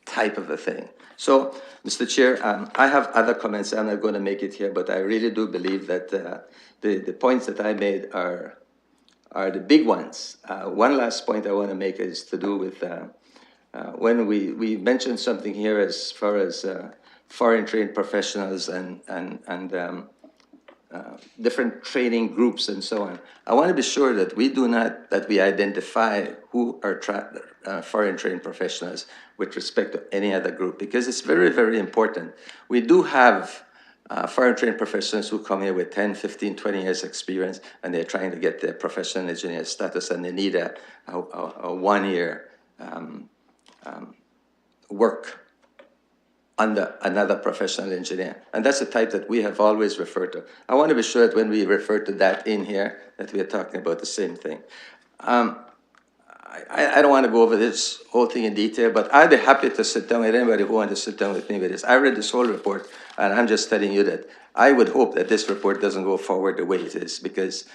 type of a thing. So, Mr. Chair, I have other comments. I'm not going to make it here, but I really do believe that the points that I made are the big ones. One last point I want to make is to do with when we mentioned something here as far as foreign trained professionals and different training groups and so on. I want to be sure that we identify who are foreign trained professionals with respect to any other group, because it's very, very important. We do have foreign trained professionals who come here with 10, 15, 20 years experience, and they're trying to get their professional engineer status, and they need a 1 year work under another professional engineer. And that's the type that we have always referred to. I want to be sure that when we refer to that in here, that we are talking about the same thing. I don't want to go over this whole thing in detail, but I'd be happy to sit down with anybody who wants to sit down with me with this. I read this whole report, and I'm just telling you that I would hope that this report doesn't go forward the way it is, because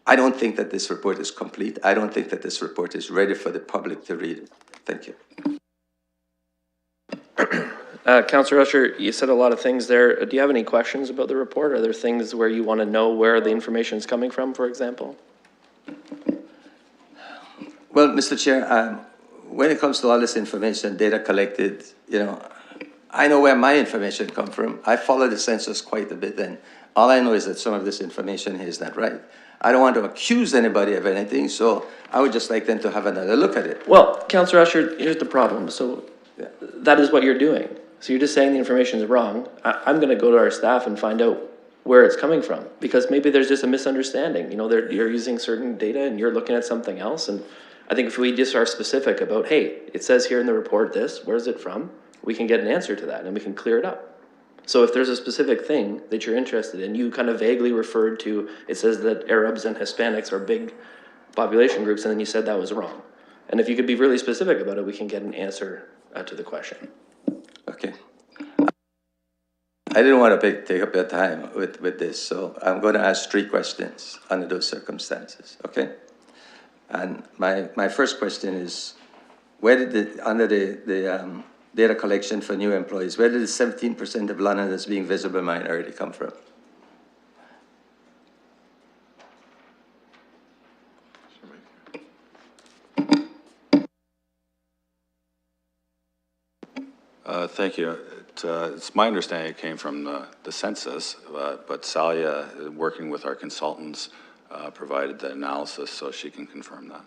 I don't think that this report is complete. I don't think that this report is ready for the public to read it. Thank you. Councillor Usher, you said a lot of things there. Do you have any questions about the report? Are there things where you want to know where the information is coming from, for example? Well, Mr. Chair, when it comes to all this information, data collected, you know, I know where my information comes from. I follow the census quite a bit, and all I know is that some of this information is not right. I don't want to accuse anybody of anything, so I would just like them to have another look at it. Well, Councillor Usher, here's the problem. So that is what you're doing. So you're just saying the information is wrong. I'm going to go to our staff and find out where it's coming from, because maybe there's just a misunderstanding. You know, you're using certain data and you're looking at something else. And I think if we just are specific about, hey, it says here in the report this, where's it from? We can get an answer to that and we can clear it up. So if there's a specific thing that you're interested in, you kind of vaguely referred to, it says that Arabs and Hispanics are big population groups, and then you said that was wrong. And if you could be really specific about it, we can get an answer to the question. Okay. I didn't want to take up your time with this, so I'm going to ask 3 questions under those circumstances, okay? And my first question is, where did under the data collection for new employees, where did the 17% of Londoners being visible minority come from? Thank you. It's my understanding it came from the census, but Salia, working with our consultants, provided the analysis, so she can confirm that.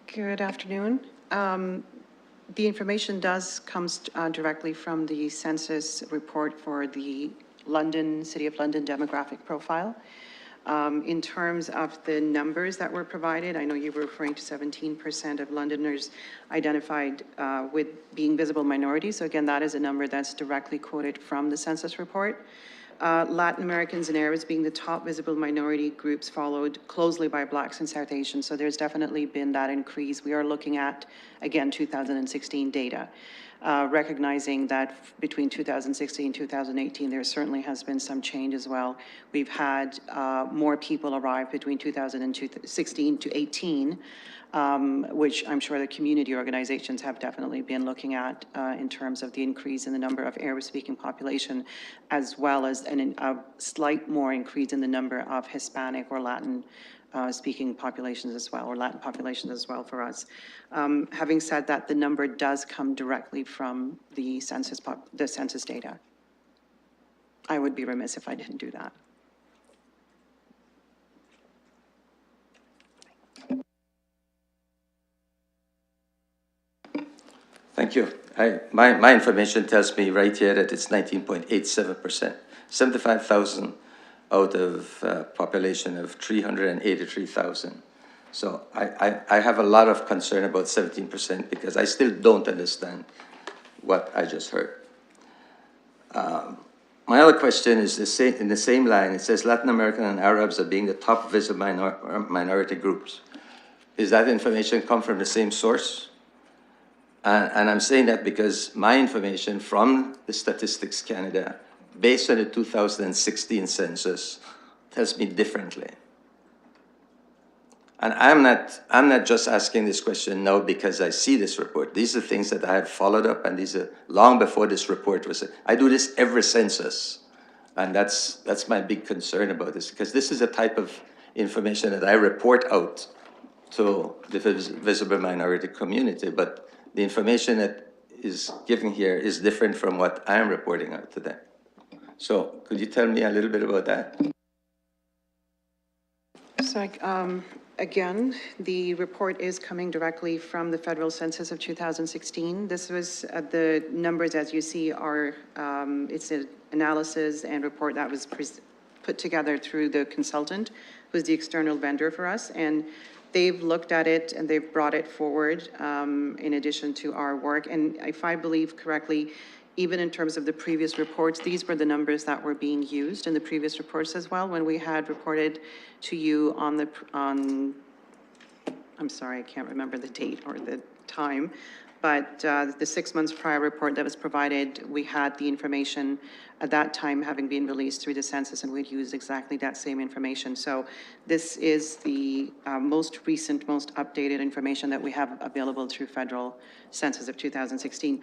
Good afternoon. The information comes directly from the census report for the City of London demographic profile. In terms of the numbers that were provided, I know you were referring to 17% of Londoners identified with being visible minorities. So again, that is a number that's directly quoted from the census report. Latin Americans and Arabs being the top visible minority groups, followed closely by Blacks and South Asians. So there's definitely been that increase. We are looking at, again, 2016 data. Recognizing that between 2016 and 2018, there certainly has been some change as well. We've had more people arrive between 2016 to 18, which I'm sure the community organizations have definitely been looking at in terms of the increase in the number of Arab-speaking population, as well as a slight more increase in the number of Hispanic or Latin speaking populations as well, or Latin populations as well for us. Having said that, the number does come directly from the census data. I would be remiss if I didn't do that. Thank you. My information tells me right here that it's 19.87%, 75,000 out of population of 383,000. So I have a lot of concern about 17% because I still don't understand what I just heard. My other question is in the same line. It says Latin American and Arabs are being the top visible minority groups. Is that information come from the same source? And I'm saying that because my information from the Statistics Canada, based on the 2016 census, tells me differently. And I'm not just asking this question now because I see this report. These are things that I have followed up, and these are long before this report was. I do this every census, and that's my big concern about this, because this is a type of information that I report out to the visible minority community, but the information that is given here is different from what I'm reporting out to them. So could you tell me a little bit about that? So again, the report is coming directly from the federal census of 2016. This was the numbers, as you see, are it's an analysis and report that was put together through the consultant, who's the external vendor for us, and they've looked at it and they've brought it forward in addition to our work. And if I believe correctly, even in terms of the previous reports, these were the numbers that were being used in the previous reports as well, when we had reported to you on I'm sorry, I can't remember the date or the time, but the 6 months prior report that was provided, we had the information at that time having been released through the census, and we'd used exactly that same information. So this is the most recent, most updated information that we have available through federal census of 2016.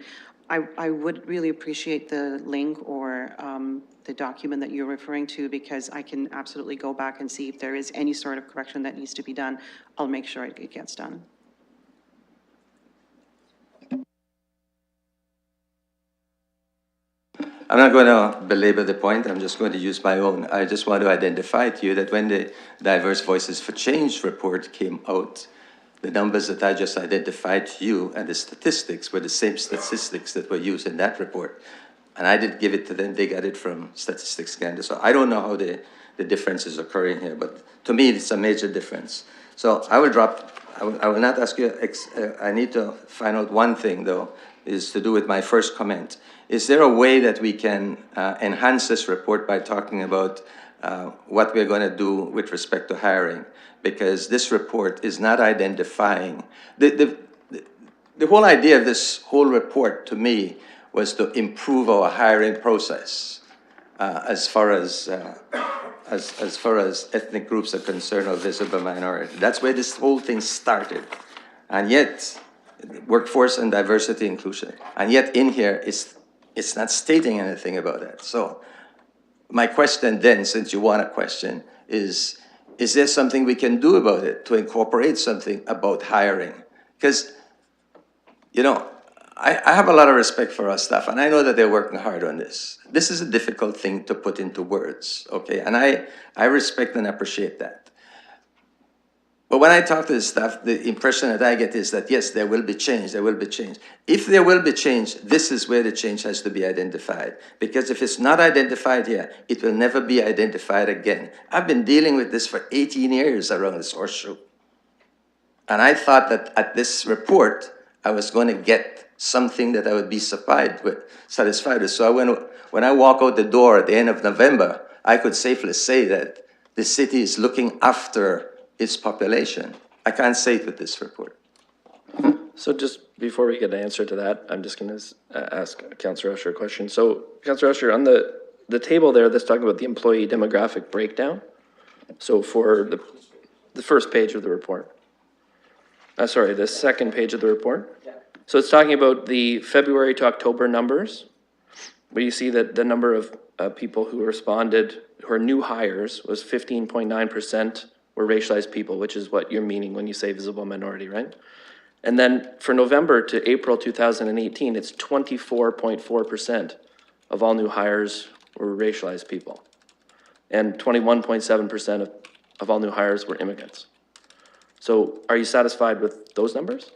I would really appreciate the link or the document that you're referring to, because I can absolutely go back and see if there is any sort of correction that needs to be done. I'll make sure it gets done. I'm not going to belabor the point. I'm just going to use my own. I just want to identify to you that when the Diverse Voices for Change report came out, the numbers that I just identified to you and the statistics were the same statistics that were used in that report. And I didn't give it to them. They got it from Statistics Canada. So I don't know how the difference is occurring here, but to me, it's a major difference. So I will drop, I will not ask you, I need to find out one thing, though, is to do with my first comment. Is there a way that we can enhance this report by talking about what we're going to do with respect to hiring? Because this report is not identifying. The whole idea of this whole report, to me, was to improve our hiring process as far as ethnic groups are concerned or visible minority. That's where this whole thing started. And yet, workforce and diversity inclusion. And yet in here, it's not stating anything about that. So my question then, since you want a question, is there something we can do about it to incorporate something about hiring? Because, you know, I have a lot of respect for our staff, and I know that they're working hard on this. This is a difficult thing to put into words, okay? And I respect and appreciate that. But when I talk to the staff, the impression that I get is that, yes, there will be change, there will be change. If there will be change, this is where the change has to be identified. Because if it's not identified here, it will never be identified again. I've been dealing with this for 18 years around this horseshoe. And I thought that at this report, I was going to get something that I would be satisfied with. So when I walk out the door at the end of November, I could safely say that the city is looking after its population. I can't say it with this report. So just before we get an answer to that, I'm just going to ask Councillor Usher a question. So Councillor Usher, on the table there that's talking about the employee demographic breakdown, so for the first page of the report, sorry, the second page of the report. So it's talking about the February to October numbers, where you see that the number of people who responded, who are new hires, was 15.9% were racialized people, which is what you're meaning when you say visible minority, right? And then for November to April 2018, it's 24.4% of all new hires were racialized people. And 21.7% of all new hires were immigrants. So are you satisfied with those numbers?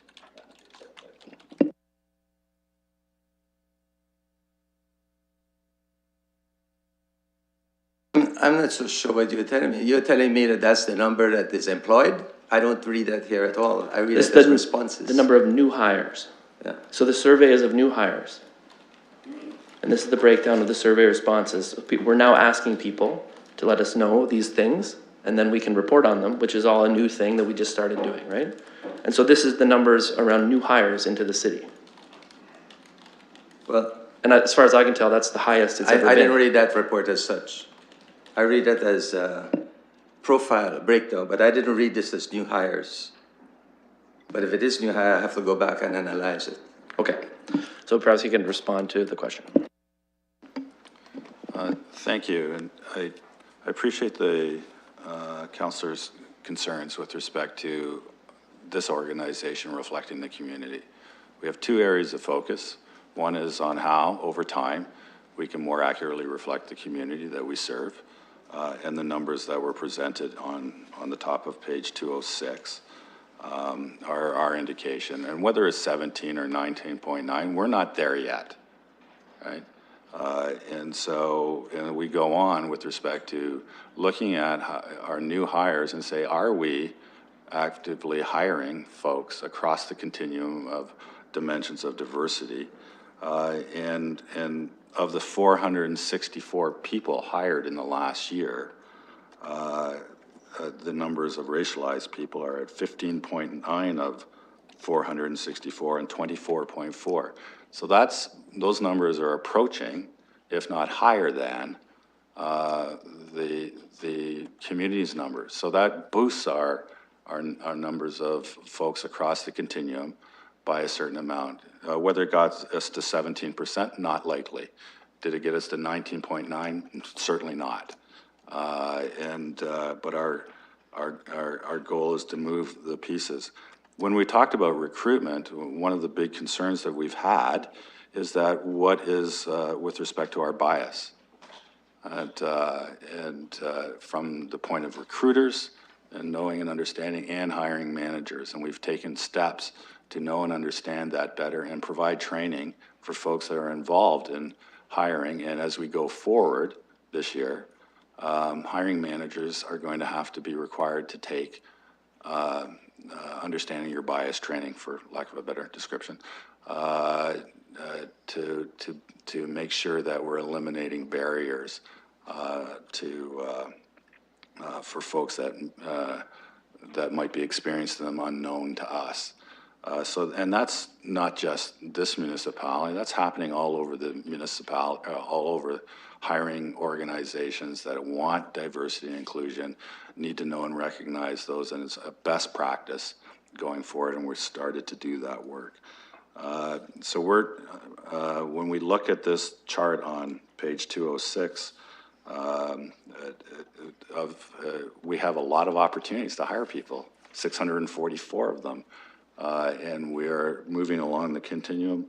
I'm not so sure what you're telling me. You're telling me that that's the number that is employed? I don't read that here at all. I read it as responses. The number of new hires. Yeah. So the survey is of new hires. And this is the breakdown of the survey responses. We're now asking people to let us know these things, and then we can report on them, which is all a new thing that we just started doing, right? And so this is the numbers around new hires into the city. Well, and as far as I can tell, that's the highest it's ever been. I didn't read that report as such. I read it as a profile, a breakdown, but I didn't read this as new hires. But if it is new hire, I have to go back and analyze it. Okay. So perhaps you can respond to the question. Thank you. And I appreciate the councillor's concerns with respect to this organization reflecting the community. We have two areas of focus. One is on how, over time, we can more accurately reflect the community that we serve. And the numbers that were presented on the top of page 206 are our indication. And whether it's 17 or 19.9, we're not there yet, right? And so we go on with respect to looking at our new hires and say, are we actively hiring folks across the continuum of dimensions of diversity? And of the 464 people hired in the last year, the numbers of racialized people are at 15.9 of 464 and 24.4. So those numbers are approaching, if not higher than, the community's numbers. So that boosts our numbers of folks across the continuum by a certain amount. Whether it got us to 17%, not likely. Did it get us to 19.9? Certainly not. But our goal is to move the pieces. When we talked about recruitment, one of the big concerns that we've had is that what is with respect to our bias. From the point of recruiters and knowing and understanding and hiring managers. And we've taken steps to know and understand that better and provide training for folks that are involved in hiring. And as we go forward this year, hiring managers are going to have to be required to take understanding your bias training, for lack of a better description, to make sure that we're eliminating barriers for folks that might be experiencing them unknown to us. And that's not just this municipality, that's happening all over the municipality, all over hiring organizations that want diversity and inclusion, need to know and recognize those, and it's a best practice going forward, and we're started to do that work. So when we look at this chart on page 206, we have a lot of opportunities to hire people, 644 of them. And we're moving along the continuum,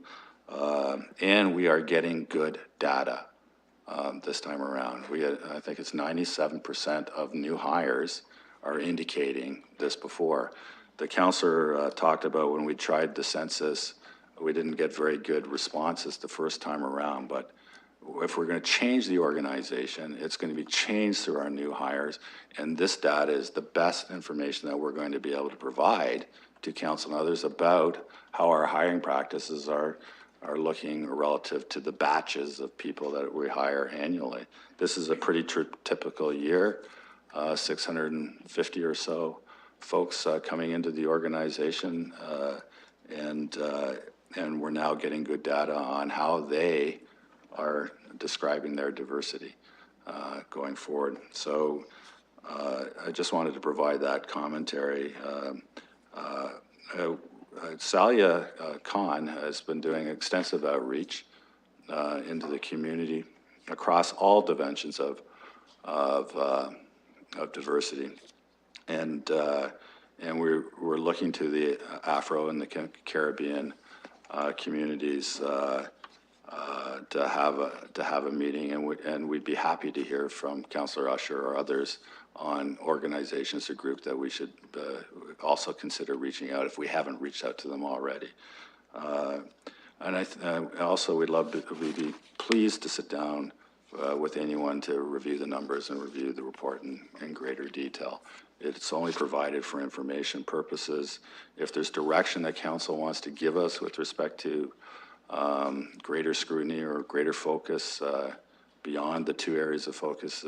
and we are getting good data this time around. I think it's 97% of new hires are indicating this before. The councillor talked about when we tried the census, we didn't get very good responses the first time around, but if we're going to change the organization, it's going to be changed through our new hires, and this data is the best information that we're going to be able to provide to council and others about how our hiring practices are looking relative to the batches of people that we hire annually. This is a pretty typical year, 650 or so folks coming into the organization, and we're now getting good data on how they are describing their diversity going forward. So I just wanted to provide that commentary. Salia Khan has been doing extensive outreach into the community across all dimensions of diversity, and we're looking to the Afro and the Caribbean communities to have a meeting, and we'd be happy to hear from Councillor Usher or others on organizations or group that we should also consider reaching out if we haven't reached out to them already. And also we'd be pleased to sit down with anyone to review the numbers and review the report in greater detail. It's only provided for information purposes. If there's direction that council wants to give us with respect to greater scrutiny or greater focus beyond the two areas of focus,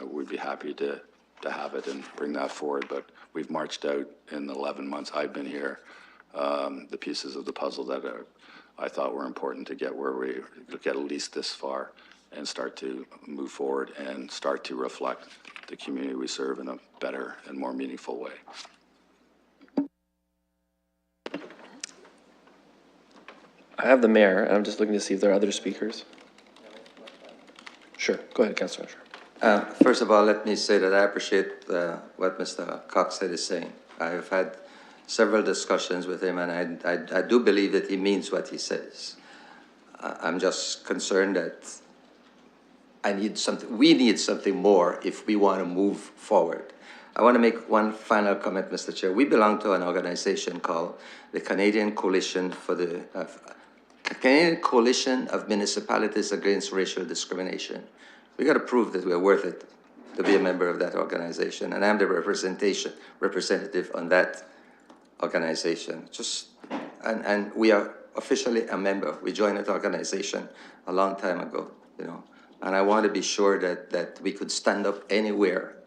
we'd be happy to have it and bring that forward. But we've marched out in the 11 months I've been here, the pieces of the puzzle that I thought were important to get where we get at least this far and start to move forward and start to reflect the community we serve in a better and more meaningful way. I have the mayor, and I'm just looking to see if there are other speakers. Sure, go ahead, Councillor Usher. First of all, let me say that I appreciate what Mr. Coxhead is saying. I've had several discussions with him, and I do believe that he means what he says. I'm just concerned that we need something more if we want to move forward. I want to make one final comment, Mr. Chair. We belong to an organization called the Canadian Coalition Canadian Coalition of Municipalities Against Racial Discrimination. We got to prove that we're worth it to be a member of that organization, and I'm the representative on that organization. And we are officially a member. We joined that organization a long time ago, you know. And I want to be sure that we could stand up anywhere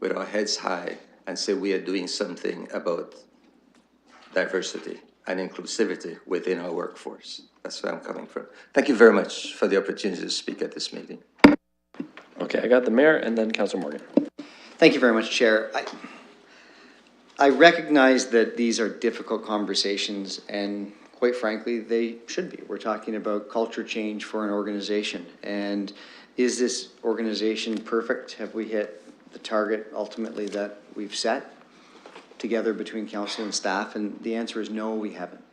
with our heads high and say we are doing something about diversity and inclusivity within our workforce. That's where I'm coming from. Thank you very much for the opportunity to speak at this meeting. Okay, I got the mayor and then Councilor Morgan. Thank you very much, Chair. I recognize that these are difficult conversations, and quite frankly, they should be. We're talking about culture change for an organization. And is this organization perfect? Have we hit the target ultimately that we've set together between council and staff? And the answer is no, we haven't.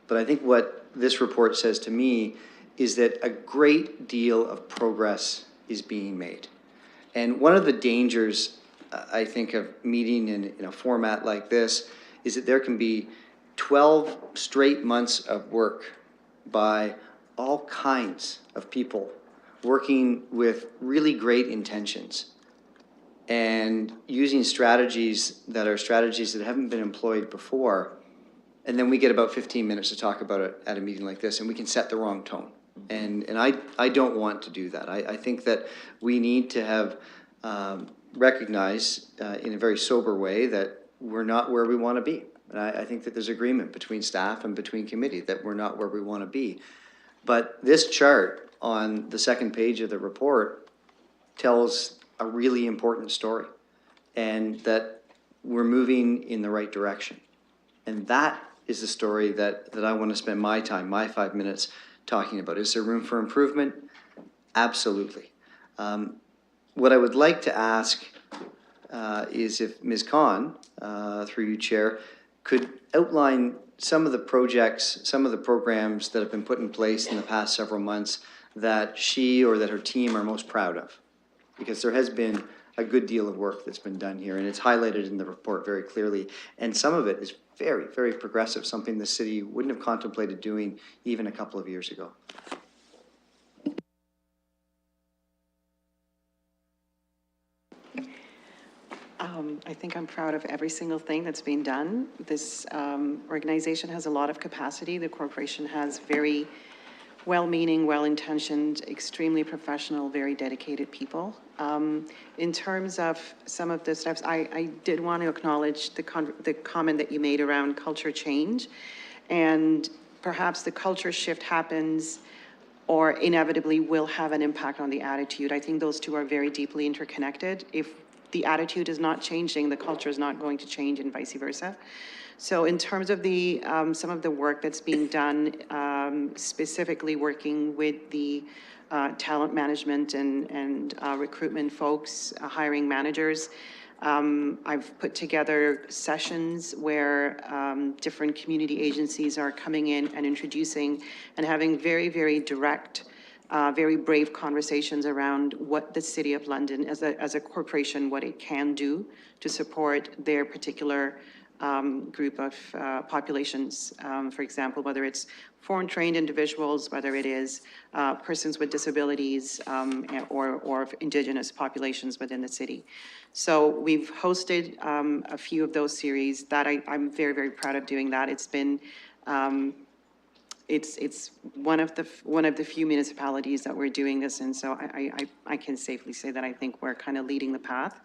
But I think what this report says to me is that a great deal of progress is being made. And one of the dangers, I think, of meeting in a format like this is that there can be 12 straight months of work by all kinds of people working with really great intentions and using strategies that haven't been employed before. And then we get about 15 minutes to talk about it at a meeting like this, and we can set the wrong tone. And I don't want to do that. I think that we need to have recognize in a very sober way that we're not where we want to be. And I think that there's agreement between staff and between committee that we're not where we want to be. But this chart on the second page of the report tells a really important story, and that we're moving in the right direction. And that is the story that I want to spend my time, my 5 minutes, talking about. Is there room for improvement? Absolutely. What I would like to ask is if Ms. Khan, through you, Chair, could outline some of the projects, some of the programs that have been put in place in the past several months that she or that her team are most proud of. Because there has been a good deal of work that's been done here, and it's highlighted in the report very clearly. And some of it is very, very progressive, something the city wouldn't have contemplated doing even a couple of years ago. I think I'm proud of every single thing that's being done. This organization has a lot of capacity. The corporation has very well-meaning, well-intentioned, extremely professional, very dedicated people. In terms of some of the steps, I did want to acknowledge the comment that you made around culture change. And perhaps the culture shift happens or inevitably will have an impact on the attitude. I think those two are very deeply interconnected. If the attitude is not changing, the culture is not going to change, and vice versa. So in terms of the some of the work that's being done, specifically working with the talent management and recruitment folks, hiring managers, I've put together sessions where different community agencies are coming in and introducing and having very, very direct, very brave conversations around what the City of London as a corporation, what it can do to support their particular group of populations. For example, whether it's foreign trained individuals, whether it is persons with disabilities or Indigenous populations within the city. So we've hosted a few of those series that I'm very, very proud of doing that. It's been it's one of the few municipalities that we're doing this in, so I can safely say that I think we're kind of leading the path.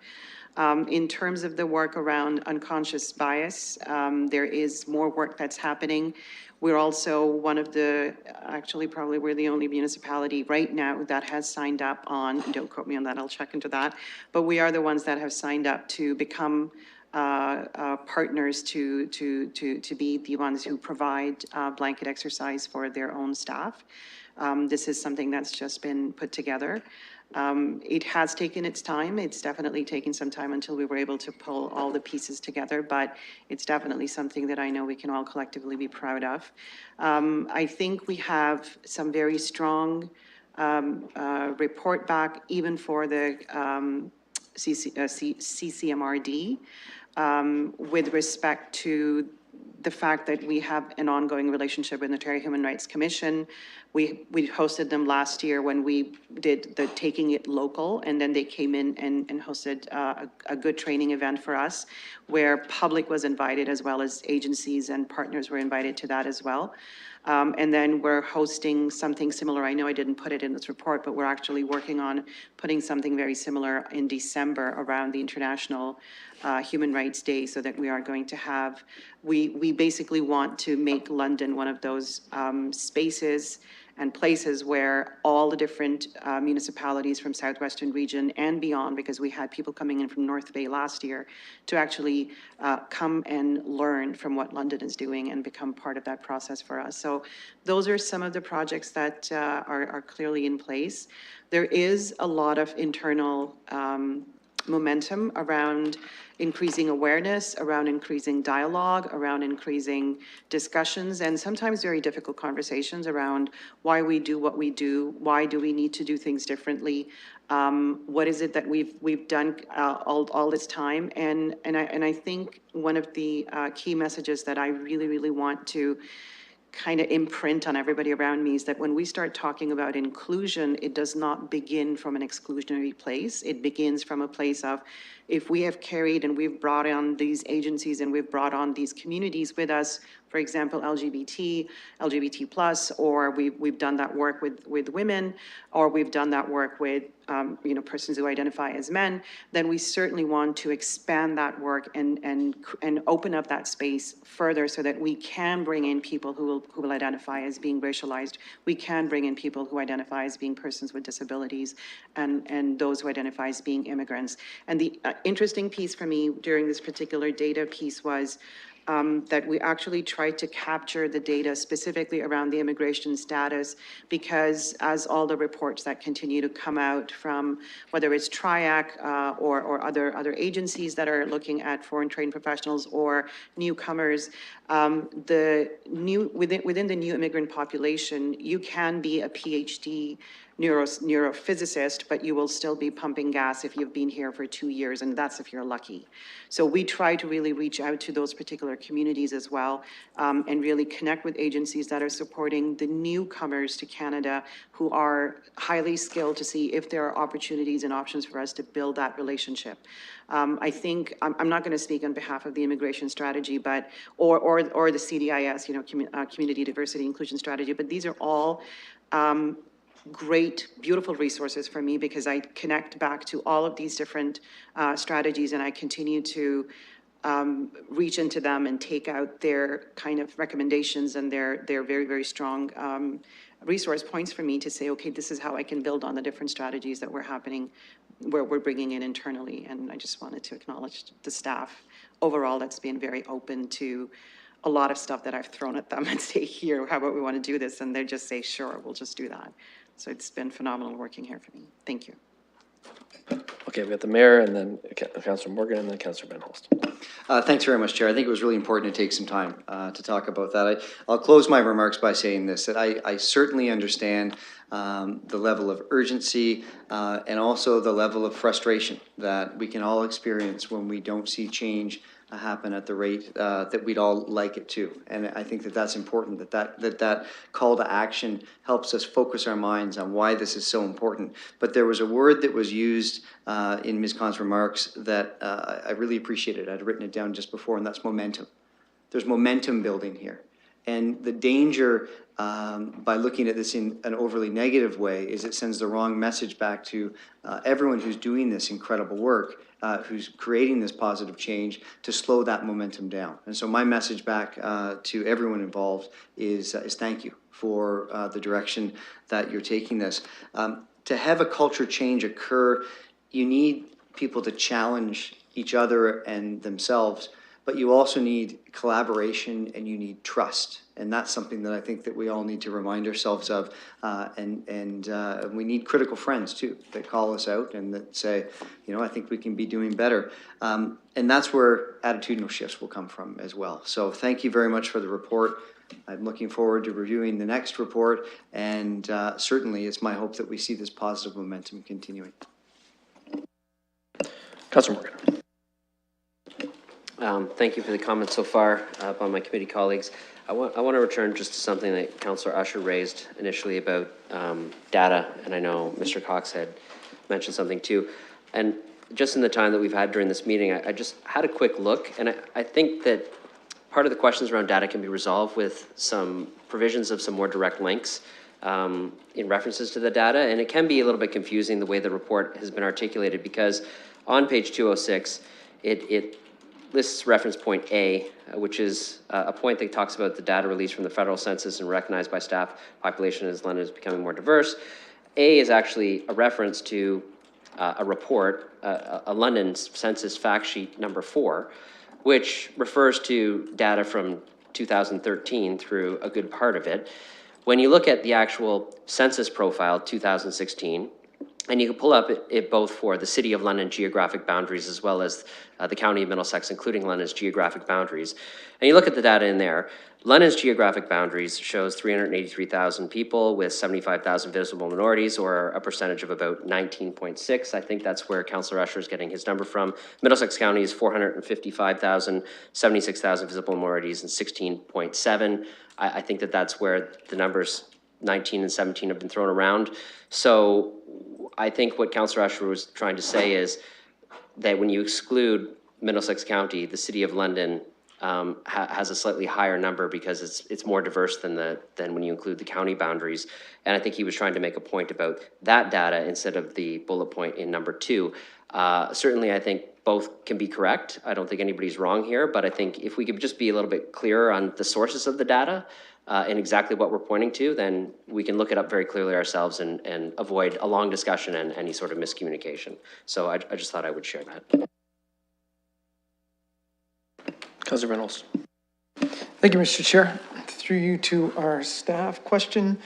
In terms of the work around unconscious bias, there is more work that's happening. We're also one of the, actually probably we're the only municipality right now that has signed up on, don't quote me on that, I'll check into that, but we are the ones that have signed up to become partners to be the ones who provide blanket exercise for their own staff. This is something that's just been put together. It has taken its time. It's definitely taken some time until we were able to pull all the pieces together, but it's definitely something that I know we can all collectively be proud of. I think we have some very strong report back even for the CCMRD with respect to the fact that we have an ongoing relationship with the Ontario Human Rights Commission. We hosted them last year when we did the Taking It Local, and then they came in and hosted a good training event for us where public was invited as well as agencies and partners were invited to that as well. And then we're hosting something similar. I know I didn't put it in this report, but we're actually working on putting something very similar in December around the International Human Rights Day, so that we are going to have, we basically want to make London one of those spaces and places where all the different municipalities from Southwestern region and beyond, because we had people coming in from North Bay last year, to actually come and learn from what London is doing and become part of that process for us. So those are some of the projects that are clearly in place. There is a lot of internal momentum around increasing awareness, around increasing dialogue, around increasing discussions, and sometimes very difficult conversations around why we do what we do, why do we need to do things differently, what is it that we've done all this time, and I think one of the key messages that I really want to kind of imprint on everybody around me is that when we start talking about inclusion, it does not begin from an exclusionary place. It begins from a place of, if we have carried and we've brought on these agencies and we've brought on these communities with us, for example, LGBT plus, or we've done that work with women, or we've done that work with persons who identify as men, then we certainly want to expand that work and open up that space further, so that we can bring in people who will identify as being racialized. We can bring in people who identify as being persons with disabilities, and those who identify as being immigrants. And the interesting piece for me during this particular data piece was that we actually tried to capture the data specifically around the immigration status, because as all the reports that continue to come out from, whether it's TRIAC or other agencies that are looking at foreign trained professionals or newcomers, within the new immigrant population, you can be a PhD neurophysicist, but you will still be pumping gas if you've been here for 2 years, and that's if you're lucky. So we try to really reach out to those particular communities as well, and really connect with agencies that are supporting the newcomers to Canada who are highly skilled, to see if there are opportunities and options for us to build that relationship. I think, I'm not going to speak on behalf of the immigration strategy, but, or the CDIS, Community Diversity Inclusion Strategy, but these are all great, beautiful resources for me, because I connect back to all of these different strategies, and I continue to reach into them and take out their kind of recommendations and their very, very strong resource points for me to say, okay, this is how I can build on the different strategies that we're bringing in internally. And I just wanted to acknowledge the staff overall that's been very open to a lot of stuff that I've thrown at them and say, here, how about we want to do this? And they just say, sure, we'll just do that. So it's been phenomenal working here for me. Thank you. Okay, we got the mayor, and then Councillor Morgan, and then Councillor Van Holst. Thanks very much, Chair. I think it was really important to take some time to talk about that. I'll close my remarks by saying this, that I certainly understand the level of urgency and also the level of frustration that we can all experience when we don't see change happen at the rate that we'd all like it to. And I think that that's important, that call to action helps us focus our minds on why this is so important. But there was a word that was used in Ms. Khan's remarks that I really appreciated. I'd written it down just before, and that's momentum. There's momentum building here. And the danger by looking at this in an overly negative way is it sends the wrong message back to everyone who's doing this incredible work, who's creating this positive change, to slow that momentum down. And so my message back to everyone involved is thank you for the direction that you're taking this. To have a culture change occur, you need people to challenge each other and themselves, but you also need collaboration and you need trust. And that's something that I think that we all need to remind ourselves of. And we need critical friends too, that call us out and that say, I think we can be doing better. And that's where attitudinal shifts will come from as well. So thank you very much for the report. I'm looking forward to reviewing the next report. And certainly it's my hope that we see this positive momentum continuing. Councillor Morgan. Thank you for the comments so far by my committee colleagues. I want to return just to something that Councillor Usher raised initially about data, and I know Mr. Cox had mentioned something too. And just in the time that we've had during this meeting, I just had a quick look, and I think that part of the questions around data can be resolved with some provisions of some more direct links in references to the data. And it can be a little bit confusing the way the report has been articulated, because on page 206, it lists reference point A, which is a point that talks about the data released from the federal census and recognized by staff population as London is becoming more diverse. A is actually a reference to a report, a London census fact sheet number 4, which refers to data from 2013 through a good part of it. When you look at the actual census profile, 2016, and you can pull up it both for the City of London geographic boundaries as well as the County of Middlesex, including London's geographic boundaries. And you look at the data in there, London's geographic boundaries shows 383,000 people with 75,000 visible minorities, or a percentage of about 19.6. I think that's where Councillor Usher is getting his number from. Middlesex County is 455,000, 76,000 visible minorities, and 16.7. I think that's where the numbers 19 and 17 have been thrown around. So I think what Councillor Usher was trying to say is that when you exclude Middlesex County, the City of London has a slightly higher number because it's more diverse than when you include the county boundaries. And I think he was trying to make a point about that data instead of the bullet point in number 2. Certainly, I think both can be correct. I don't think anybody's wrong here, but I think if we could just be a little bit clearer on the sources of the data and exactly what we're pointing to, then we can look it up very clearly ourselves and avoid a long discussion and any sort of miscommunication. So I just thought I would share that. Councillor Reynolds. Thank you, Mr. Chair. Through you to our staff, question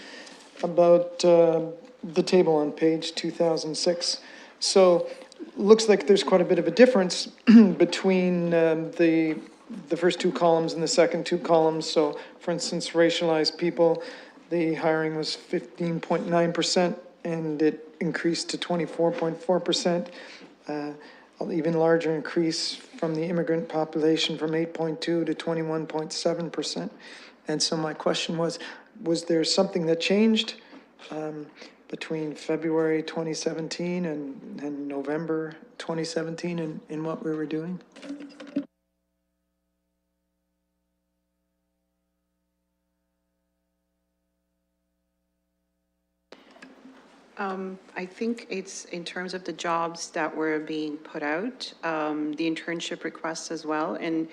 about the table on page 2006. So looks like there's quite a bit of a difference between the first 2 columns and the second 2 columns. So for instance, racialized people, the hiring was 15.9% and it increased to 24.4%. An even larger increase from the immigrant population from 8.2 to 21.7%. And so my question was there something that changed between February 2017 and November 2017 in what we were doing? I think it's in terms of the jobs that were being put out, the internship requests as well, and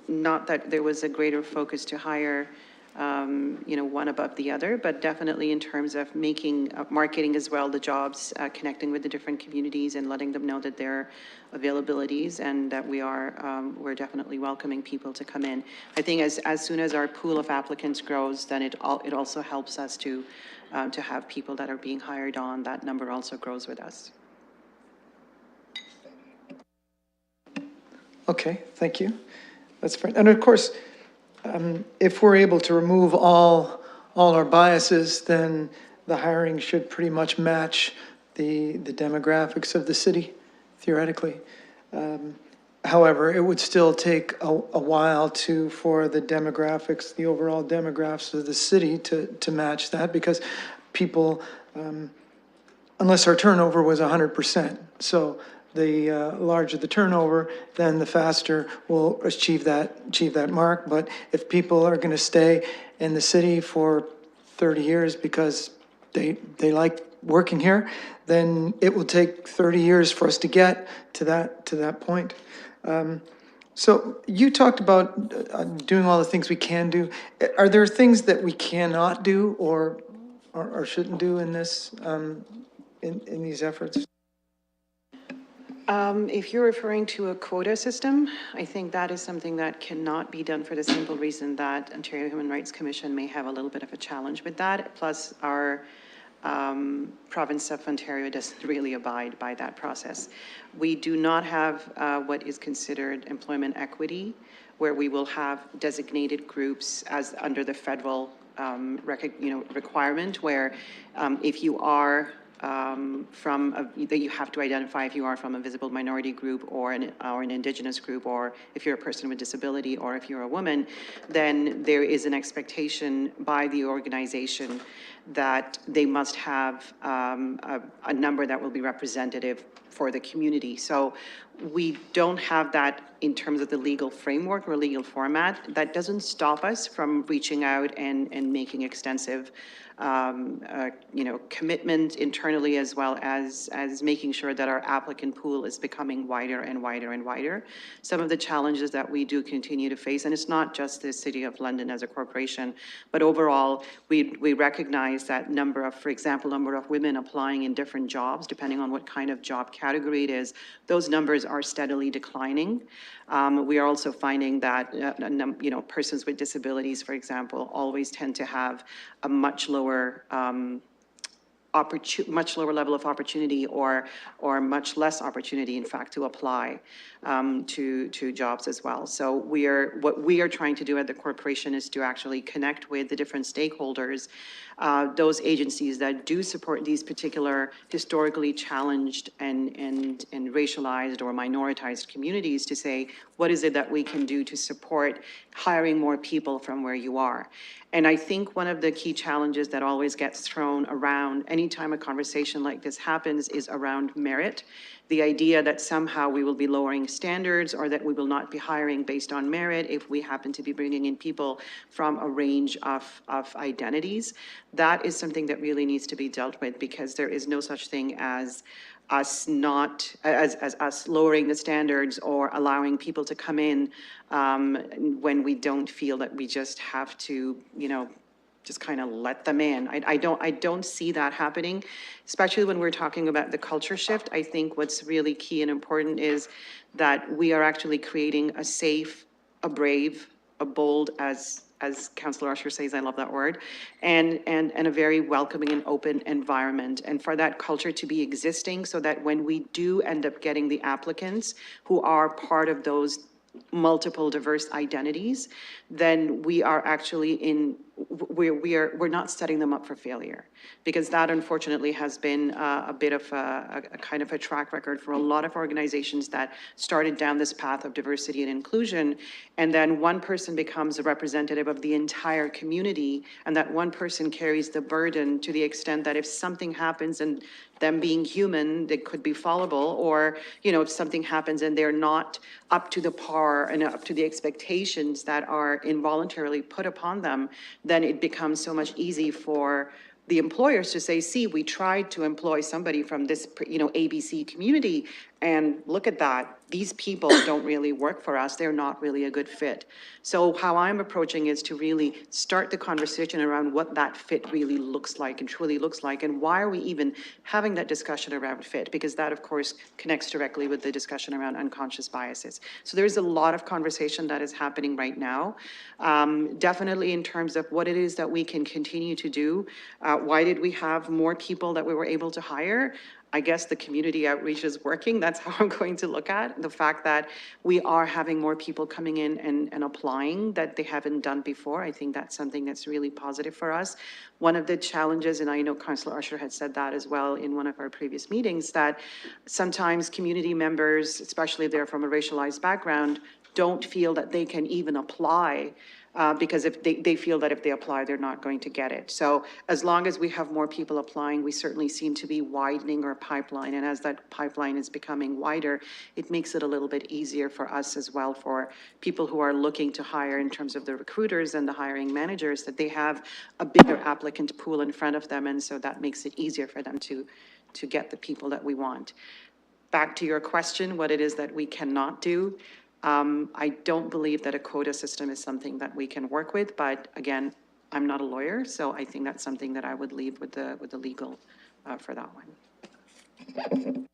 not that there was a greater focus to hire, one above the other, but definitely in terms of making marketing as well, the jobs, connecting with the different communities and letting them know that there are availabilities and that we're definitely welcoming people to come in. I think as soon as our pool of applicants grows, then it also helps us to have people that are being hired on. That number also grows with us. Okay, thank you. That's fair. And of course, if we're able to remove all our biases, then the hiring should pretty much match the demographics of the city, theoretically. However, it would still take a while for the demographics, the overall demographics of the city to match that, because people, unless our turnover was 100%. So the larger the turnover, then the faster we'll achieve that mark. But if people are going to stay in the city for 30 years because they like working here, then it will take 30 years for us to get to that point. So you talked about doing all the things we can do. Are there things that we cannot do or shouldn't do in this in these efforts? If you're referring to a quota system, I think that is something that cannot be done for the simple reason that Ontario Human Rights Commission may have a little bit of a challenge with that. Plus, our province of Ontario doesn't really abide by that process. We do not have what is considered employment equity, where we will have designated groups as under the federal requirement, where if you are that you have to identify if you are from a visible minority group or an Indigenous group, or if you're a person with disability, or if you're a woman, then there is an expectation by the organization that they must have a number that will be representative for the community. So we don't have that in terms of the legal framework or legal format. That doesn't stop us from reaching out and making extensive commitment internally, as well as making sure that our applicant pool is becoming wider and wider and wider. Some of the challenges that we do continue to face, and it's not just the City of London as a corporation, but overall, we recognize that for example, number of women applying in different jobs, depending on what kind of job category it is, those numbers are steadily declining. We are also finding that, persons with disabilities, for example, always tend to have a much lower level of opportunity, or much less opportunity, in fact, to apply to jobs as well. So what we are trying to do at the corporation is to actually connect with the different stakeholders, those agencies that do support these particular historically challenged and racialized or minoritized communities, to say, what is it that we can do to support hiring more people from where you are? And I think one of the key challenges that always gets thrown around anytime a conversation like this happens is around merit. The idea that somehow we will be lowering standards, or that we will not be hiring based on merit if we happen to be bringing in people from a range of identities. That is something that really needs to be dealt with, because there is no such thing as us lowering the standards or allowing people to come in when we don't feel that we just have to, just kind of let them in. I don't see that happening, especially when we're talking about the culture shift. I think what's really key and important is that we are actually creating a safe, a brave, a bold, as Councillor Usher says, I love that word, and a very welcoming and open environment. And for that culture to be existing, so that when we do end up getting the applicants who are part of those multiple diverse identities, then we are actually we're not setting them up for failure, because that unfortunately has been a bit of a kind of a track record for a lot of organizations that started down this path of diversity and inclusion, and then one person becomes a representative of the entire community, and that one person carries the burden to the extent that if something happens, and them being human, they could be fallible, or, if something happens and they're not up to the par and up to the expectations that are involuntarily put upon them, then it becomes so much easy for the employers to say, see, we tried to employ somebody from this, ABC community, and look at that. These people don't really work for us. They're not really a good fit. So how I'm approaching is to really start the conversation around what that fit really looks like and truly looks like, and why are we even having that discussion around fit? Because that, of course, connects directly with the discussion around unconscious biases. So there's a lot of conversation that is happening right now. Definitely in terms of what it is that we can continue to do. Why did we have more people that we were able to hire? I guess the community outreach is working. That's how I'm going to look at the fact that we are having more people coming in and applying that they haven't done before. I think that's something that's really positive for us. One of the challenges, and I know Councillor Usher had said that as well in one of our previous meetings, that sometimes community members, especially if they're from a racialized background, don't feel that they can even apply because if they feel that if they apply, they're not going to get it. So as long as we have more people applying, we certainly seem to be widening our pipeline. And as that pipeline is becoming wider, it makes it a little bit easier for us as well, for people who are looking to hire in terms of the recruiters and the hiring managers, that they have a bigger applicant pool in front of them. And so that makes it easier for them to get the people that we want. Back to your question, what it is that we cannot do. I don't believe that a quota system is something that we can work with, but again, I'm not a lawyer, so I think that's something that I would leave with the legal for that one.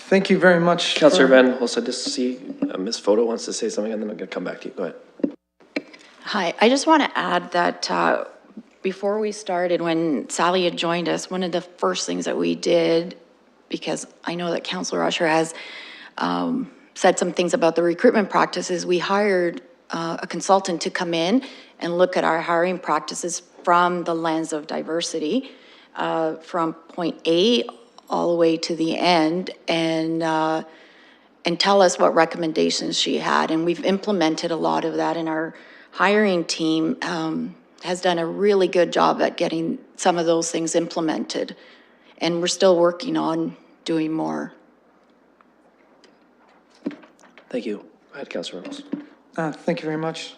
Thank you very much. Councillor Van Holst, just see Ms. Photo wants to say something, and then I'm going to come back to you. Go ahead. Hi, I just want to add that before we started, when Sally had joined us, one of the first things that we did, because I know that Councillor Usher has said some things about the recruitment practices, we hired a consultant to come in and look at our hiring practices from the lens of diversity, from point A all the way to the end, and tell us what recommendations she had. And we've implemented a lot of that, and our hiring team has done a really good job at getting some of those things implemented. And we're still working on doing more. Thank you. Go ahead, Councillor Reynolds. Thank you very much.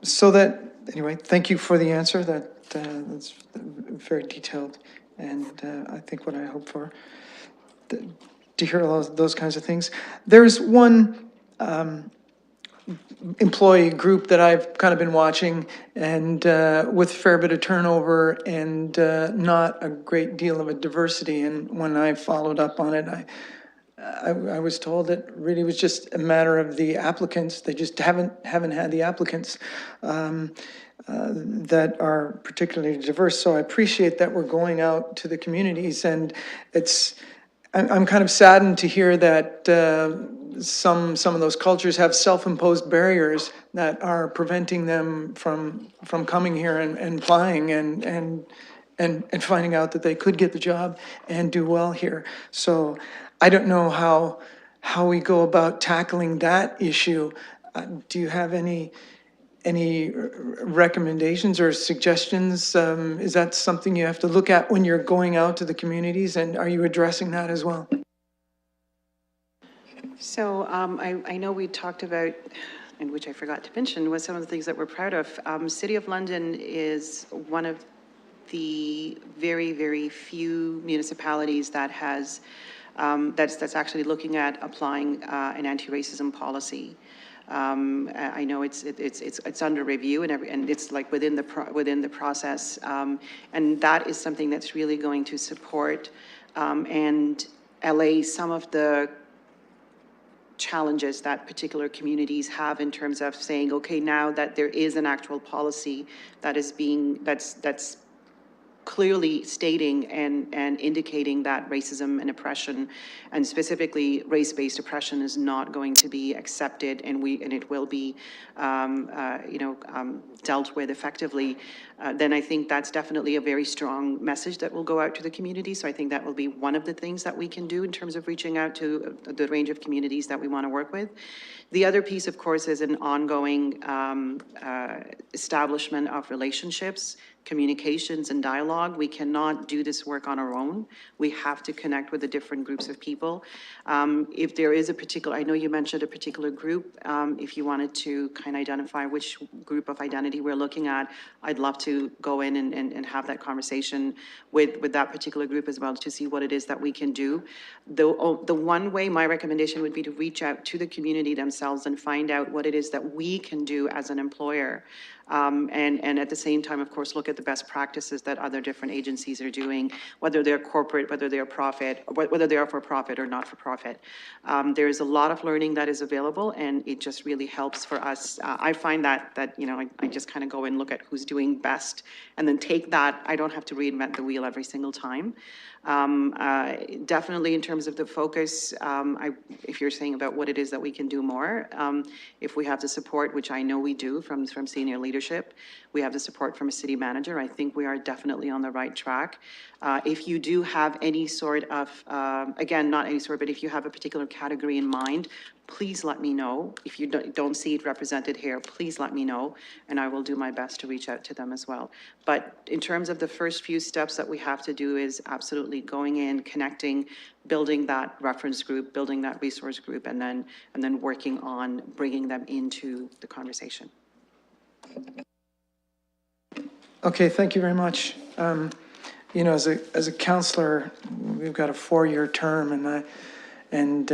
So that, anyway, thank you for the answer. That's very detailed, and I think what I hope for, to hear all those kinds of things. There's one employee group that I've kind of been watching, and with a fair bit of turnover and not a great deal of a diversity. And when I followed up on it, I was told that really was just a matter of the applicants. They just haven't had the applicants that are particularly diverse. So I appreciate that we're going out to the communities, and I'm kind of saddened to hear that some of those cultures have self-imposed barriers that are preventing them from coming here and applying and finding out that they could get the job and do well here. So I don't know how we go about tackling that issue. Do you have any recommendations or suggestions? Is that something you have to look at when you're going out to the communities, and are you addressing that as well? So I know we talked about, and which I forgot to mention, was some of the things that we're proud of. City of London is one of the very, very few municipalities that has, that's actually looking at applying an anti-racism policy. I know it's under review and it's like within the process, and that is something that's really going to support and allay some of the challenges that particular communities have in terms of saying, okay, now that there is an actual policy that is that's clearly stating and indicating that racism and oppression, and specifically race-based oppression, is not going to be accepted, and it will be, dealt with effectively. Then I think that's definitely a very strong message that will go out to the community. So I think that will be one of the things that we can do in terms of reaching out to the range of communities that we want to work with. The other piece, of course, is an ongoing establishment of relationships, communications, and dialogue. We cannot do this work on our own. We have to connect with the different groups of people. If there is a particular, I know you mentioned a particular group, if you wanted to kind of identify which group of identity we're looking at, I'd love to go in and have that conversation with that particular group as well to see what it is that we can do. The one way, my recommendation would be to reach out to the community themselves and find out what it is that we can do as an employer. And at the same time, of course, look at the best practices that other different agencies are doing, whether they're corporate, whether they're profit, whether they are for profit or not for profit. There is a lot of learning that is available, and it just really helps for us. I find that I just kind of go and look at who's doing best, and then take that. I don't have to reinvent the wheel every single time. Definitely in terms of the focus, if you're saying about what it is that we can do more, if we have the support, which I know we do from senior leadership, we have the support from a city manager, I think we are definitely on the right track. If you do have any sort of, again, not any sort, but if you have a particular category in mind, please let me know. If you don't see it represented here, please let me know, and I will do my best to reach out to them as well. But in terms of the first few steps that we have to do is absolutely going in, connecting, building that reference group, building that resource group, and then working on bringing them into the conversation. Okay, thank you very much. As a counselor, we've got a 4-year term, and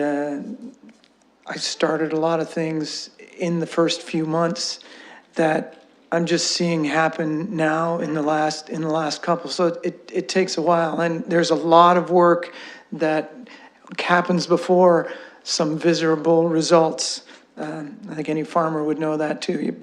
I started a lot of things in the first few months that I'm just seeing happen now in the last couple. So it takes a while, and there's a lot of work that happens before some visible results. I think any farmer would know that too.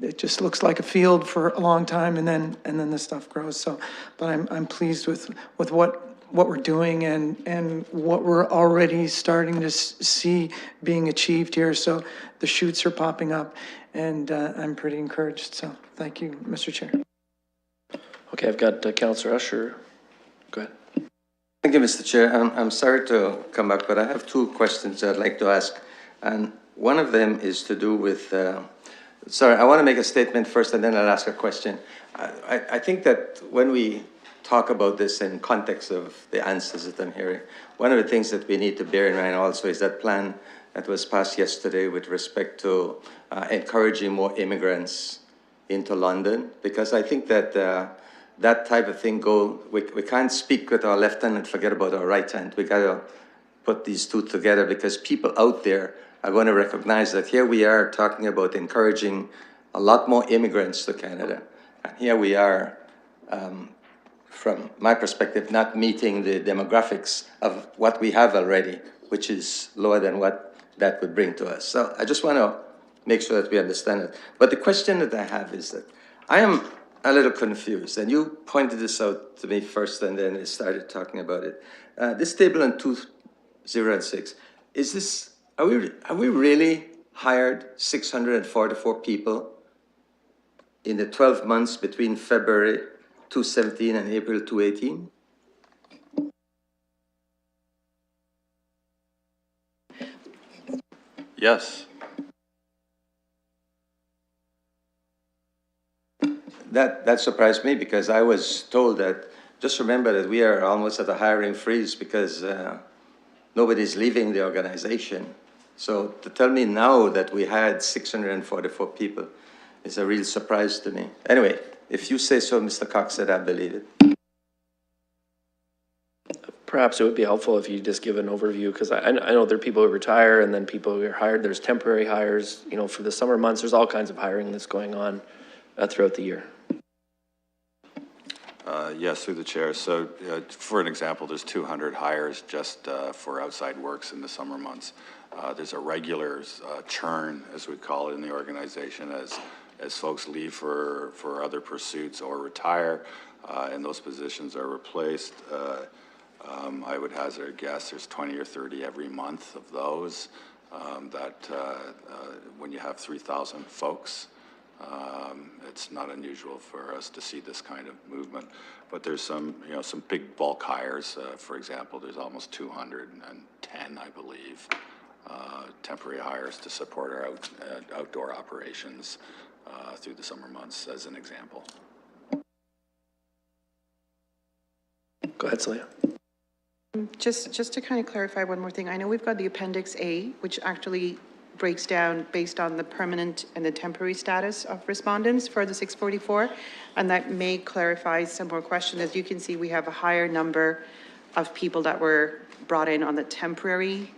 It just looks like a field for a long time, and then the stuff grows. So, but I'm pleased with what we're doing and what we're already starting to see being achieved here. So the shoots are popping up, and I'm pretty encouraged. So thank you, Mr. Chair. Okay, I've got Councillor Usher. Go ahead. Thank you, Mr. Chair. I'm sorry to come back, but I have 2 questions I'd like to ask. And one of them is to do with, sorry, I want to make a statement first and then I'll ask a question. I think that when we talk about this in context of the answers that I'm hearing, one of the things that we need to bear in mind also is that Plan that was passed yesterday with respect to encouraging more immigrants into London, because I think that that type of thing we can't speak with our left hand and forget about our right hand. We gotta put these two together, because people out there are going to recognize that here we are talking about encouraging a lot more immigrants to Canada. And here we are, from my perspective, not meeting the demographics of what we have already, which is lower than what that would bring to us. So I just want to make sure that we understand it. But the question that I have is that I am a little confused, and you pointed this out to me first, and then I started talking about it. This table on 206, is this, are we really hired 644 people in the 12 months between February 2017 and April 2018? Yes. That surprised me, because I was told that, just remember that we are almost at a hiring freeze because nobody's leaving the organization. So to tell me now that we had 644 people is a real surprise to me. Anyway, if you say so, Mr. Cox, said I believe it. Perhaps it would be helpful if you just give an overview, because I know there are people who retire and then people who are hired. There's temporary hires, you know, for the summer months. There's all kinds of hiring that's going on throughout the year. Yes, through the chair. So for an example, there's 200 hires just for outside works in the summer months. There's a regular churn, as we call it in the organization, as folks leave for other pursuits or retire, and those positions are replaced. I would hazard a guess there's 20 or 30 every month of those. When you have 3,000 folks, it's not unusual for us to see this kind of movement. But there's some big bulk hires. For example, there's almost 210, I believe, temporary hires to support our outdoor operations through the summer months, as an example. Go ahead, Celia. Just to kind of clarify one more thing, I know we've got the Appendix A, which actually breaks down based on the permanent and the temporary status of respondents for the 644, and that may clarify some more questions. As you can see, we have a higher number of people that were brought in on the temporary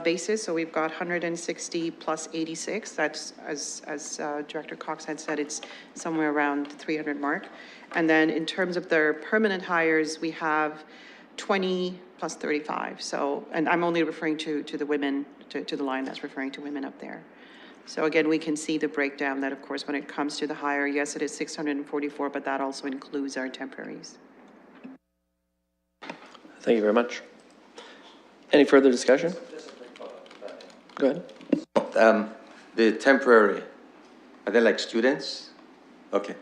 basis. So we've got 160 plus 86. That's, as Director Cox had said, it's somewhere around the 300 mark. And then in terms of their permanent hires, we have 20 plus 35. So, and I'm only referring to the women, to the line that's referring to women up there. So again, we can see the breakdown that, of course, when it comes to the hire, yes, it is 644, but that also includes our temporaries. Thank you very much. Any further discussion? Go ahead. The temporary, are they like students? Okay.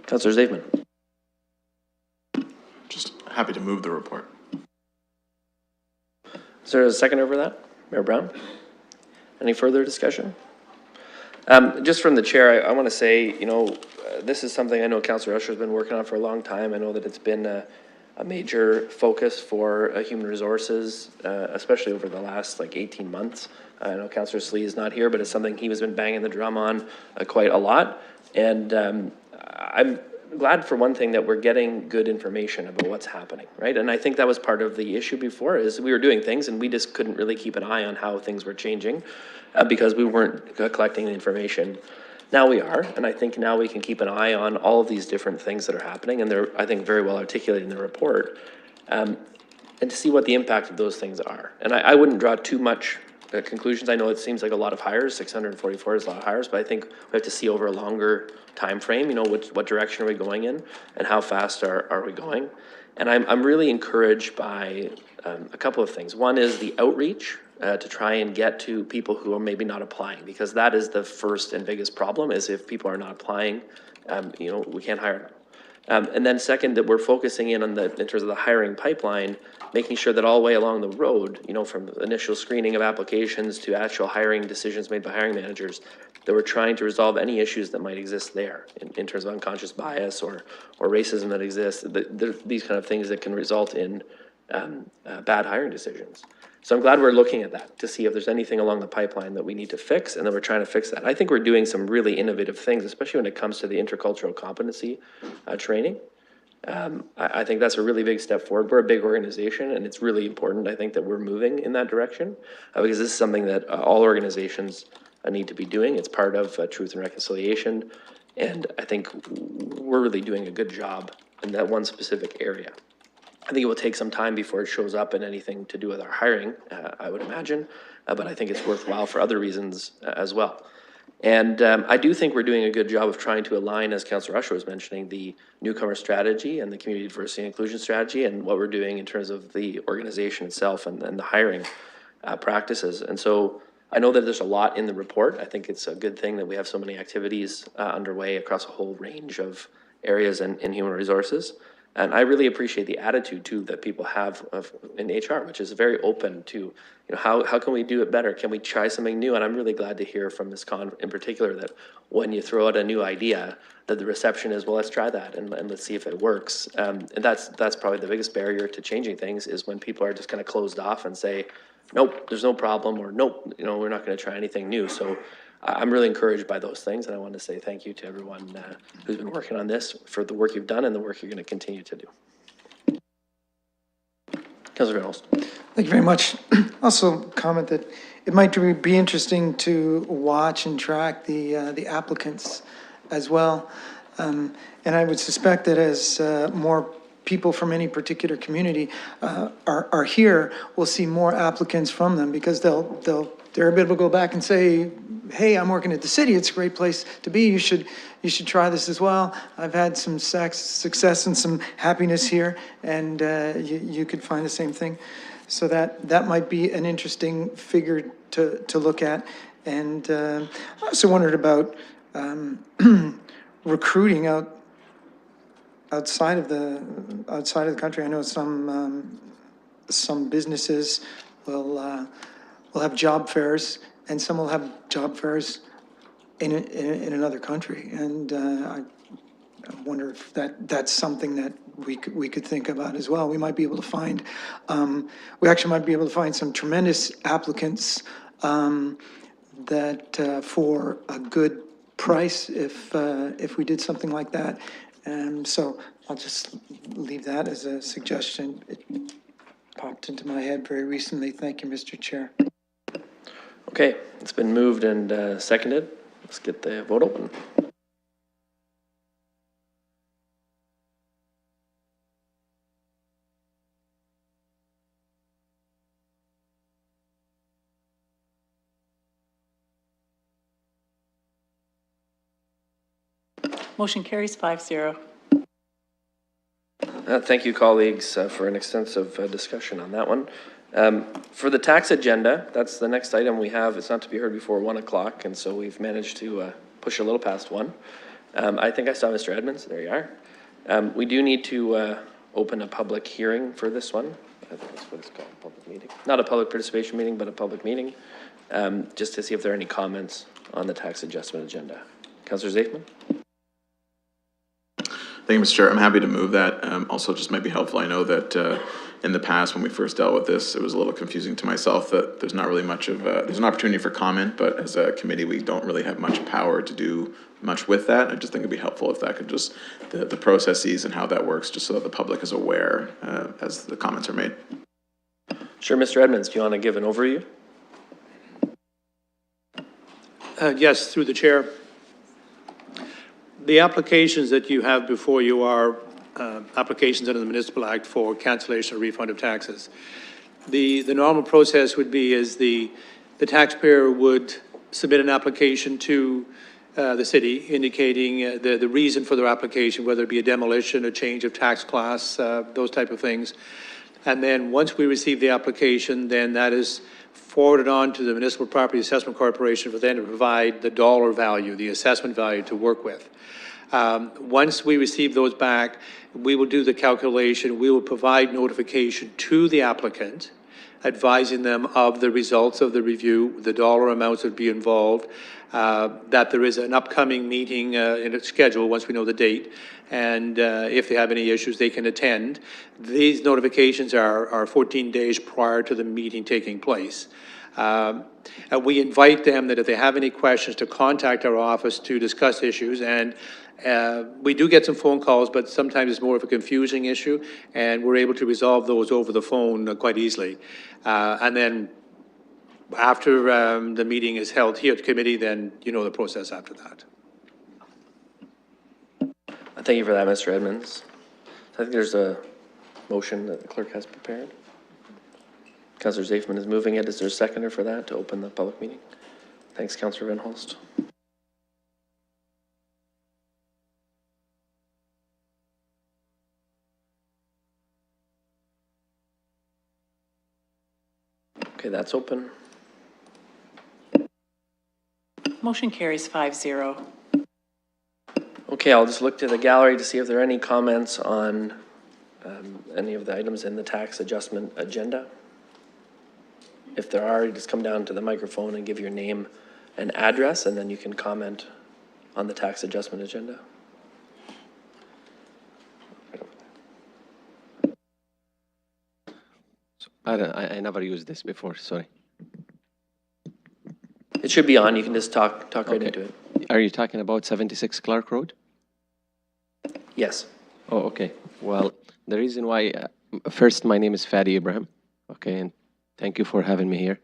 Councillor Zaveman. Just happy to move the report. Is there a second over that? Mayor Brown? Any further discussion? Just from the chair, I want to say, you know, this is something I know Councillor Usher has been working on for a long time. I know that it's been a major focus for human resources, especially over the last like 18 months. I know Councillor Slee is not here, but it's something he has been banging the drum on quite a lot. And I'm glad for one thing that we're getting good information about what's happening, right? And I think that was part of the issue before, is we were doing things and we just couldn't really keep an eye on how things were changing because we weren't collecting the information. Now we are, and I think now we can keep an eye on all of these different things that are happening, and they're, I think, very well articulated in the report, and to see what the impact of those things are. And I wouldn't draw too much conclusions. I know it seems like a lot of hires, 644 is a lot of hires, but I think we have to see over a longer time frame, you know, what direction are we going in and how fast are we going. And I'm really encouraged by a couple of things. One is the outreach to try and get to people who are maybe not applying, because that is the first and biggest problem, is if people are not applying, you know, we can't hire them. And then second, that we're focusing in terms of the hiring pipeline, making sure that all the way along the road, you know, from the initial screening of applications to actual hiring decisions made by hiring managers, that we're trying to resolve any issues that might exist there in terms of unconscious bias or racism that exists, these kind of things that can result in bad hiring decisions. So I'm glad we're looking at that to see if there's anything along the pipeline that we need to fix, and then we're trying to fix that. I think we're doing some really innovative things, especially when it comes to the intercultural competency training. I think that's a really big step forward. We're a big organization, and it's really important, I think, that we're moving in that direction, because this is something that all organizations need to be doing. It's part of Truth and Reconciliation, and I think we're really doing a good job in that one specific area. I think it will take some time before it shows up in anything to do with our hiring, I would imagine, but I think it's worthwhile for other reasons as well. And I do think we're doing a good job of trying to align, as Councillor Usher was mentioning, the newcomer strategy and the community diversity and inclusion strategy and what we're doing in terms of the organization itself and the hiring practices. And so I know that there's a lot in the report. I think it's a good thing that we have so many activities underway across a whole range of areas in human resources. And I really appreciate the attitude too that people have in HR, which is very open to, how can we do it better? Can we try something new? And I'm really glad to hear from Ms. Khan in particular that when you throw out a new idea, that the reception is, well, let's try that and let's see if it works. And that's probably the biggest barrier to changing things is when people are just kind of closed off and say, nope, there's no problem, or nope, we're not going to try anything new. So I'm really encouraged by those things, and I want to say thank you to everyone who's been working on this for the work you've done and the work you're going to continue to do. Councillor Reynolds. Thank you very much. Also comment that it might be interesting to watch and track the applicants as well. And I would suspect that as more people from any particular community are here, we'll see more applicants from them because they're able to go back and say, hey, I'm working at the city. It's a great place to be. You should try this as well. I've had some success and some happiness here, and you could find the same thing. So that might be an interesting figure to look at. And I also wondered about recruiting outside of the country. I know some businesses will have job fairs, and some will have job fairs in another country. And I wonder if that's something that we could think about as well. We might be able to find, we actually might be able to find some tremendous applicants that for a good price if we did something like that. And so I'll just leave that as a suggestion. It popped into my head very recently. Thank you, Mr. Chair. Okay, it's been moved and seconded. Let's get the vote open. Motion carries 5-0. Thank you, colleagues, for an extensive discussion on that one. For the tax agenda, that's the next item we have. It's not to be heard before 1 o'clock, and so we've managed to push a little past 1. I think I saw Mr. Edmonds. There you are. We do need to open a public hearing for this one. I think that's what it's called, a public meeting. Not a public participation meeting, but a public meeting, just to see if there are any comments on the tax adjustment agenda. Councillor Zafman? Thank you, Mr. Chair. I'm happy to move that. Also, just might be helpful. I know that in the past, when we first dealt with this, it was a little confusing to myself that there's not really much of there's an opportunity for comment, but as a committee, we don't really have much power to do much with that. I just think it'd be helpful if that could just, the processes and how that works, just so that the public is aware as the comments are made. Sure, Mr. Edmonds, do you want to give an overview? Yes, through the chair. The applications that you have before you are applications under the Municipal Act for cancellation or refund of taxes. The normal process would be is the taxpayer would submit an application to the city indicating the reason for their application, whether it be a demolition, a change of tax class, those type of things. And then once we receive the application, then that is forwarded on to the Municipal Property Assessment Corporation for them to provide the dollar value, the assessment value to work with. Once we receive those back, we will do the calculation. We will provide notification to the applicant advising them of the results of the review, the dollar amounts that would be involved, that there is an upcoming meeting in its schedule once we know the date, and if they have any issues, they can attend. These notifications are 14 days prior to the meeting taking place. And we invite them that if they have any questions to contact our office to discuss issues, and we do get some phone calls, but sometimes it's more of a confusing issue, and we're able to resolve those over the phone quite easily. And then after the meeting is held here at committee, then you know the process after that. Thank you for that, Mr. Edmonds. I think there's a motion that the clerk has prepared. Councillor Zafman is moving it. Is there a seconder for that to open the public meeting? Thanks, Councillor Van Holst. Okay, that's open. Motion carries 5-0. Okay, I'll just look to the gallery to see if there are any comments on any of the items in the tax adjustment agenda. If there are, you just come down to the microphone and give your name and address, and then you can comment on the tax adjustment agenda. I never used this before, sorry. It should be on. You can just talk right into it. Are you talking about 76 Clark Road? Yes. Oh, okay. Well, the reason why, first, my name is Fadi Ibrahim, okay, and thank you for having me here.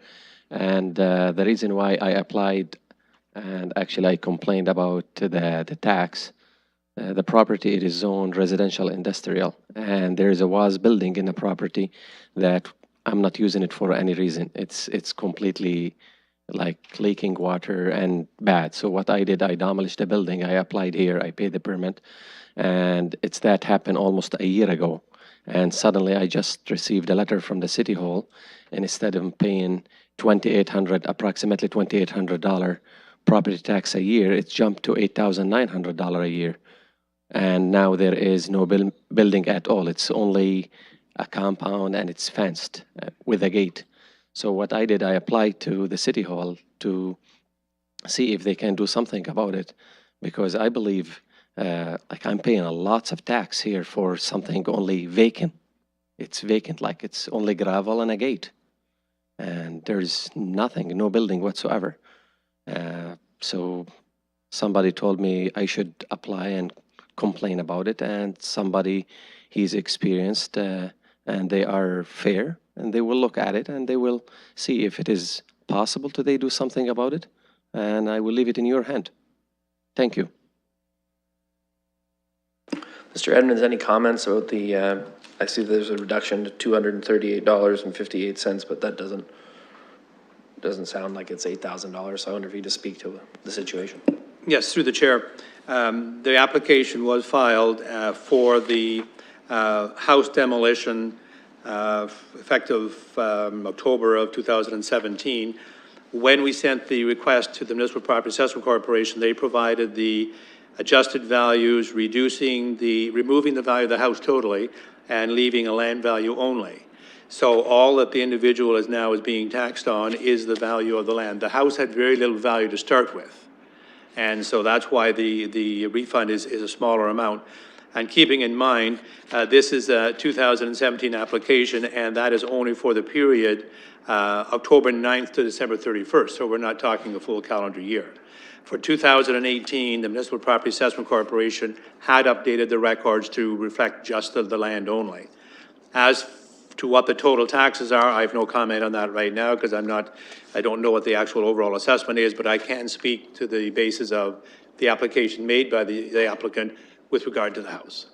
And the reason why I applied, and actually I complained about the tax, the property, it is zoned residential industrial, and there is a WAS building in the property that I'm not using it for any reason. It's completely like leaking water and bad. So what I did, I demolished the building. I applied here, I paid the permit, and that happened almost a year ago. And suddenly I just received a letter from the city hall, and instead of paying approximately $2,800 property tax a year, it's jumped to $8,900 a year. And now there is no building at all. It's only a compound, and it's fenced with a gate. So what I did, I applied to the city hall to see if they can do something about it, because I believe like I'm paying a lots of tax here for something only vacant. It's vacant, like it's only gravel and a gate. And there's nothing, no building whatsoever. So somebody told me I should apply and complain about it, and somebody, he's experienced, and they are fair, and they will look at it, and they will see if it is possible to they do something about it, and I will leave it in your hand. Thank you. Mr. Edmonds, any comments about the, I see there's a reduction to $238.58, but that doesn't sound like it's $8,000, so I wonder if you just speak to the situation. Yes, through the chair. The application was filed for the house demolition effective October of 2017. When we sent the request to the Municipal Property Assessment Corporation, they provided the adjusted values, removing the value of the house totally and leaving a land value only. So all that the individual is now being taxed on is the value of the land. The house had very little value to start with. And so that's why the refund is a smaller amount. And keeping in mind, this is a 2017 application, and that is only for the period October 9th to December 31st. So we're not talking the full calendar year. For 2018, the Municipal Property Assessment Corporation had updated the records to reflect just the land only. As to what the total taxes are, I have no comment on that right now because I don't know what the actual overall assessment is, but I can speak to the basis of the application made by the applicant with regard to the house.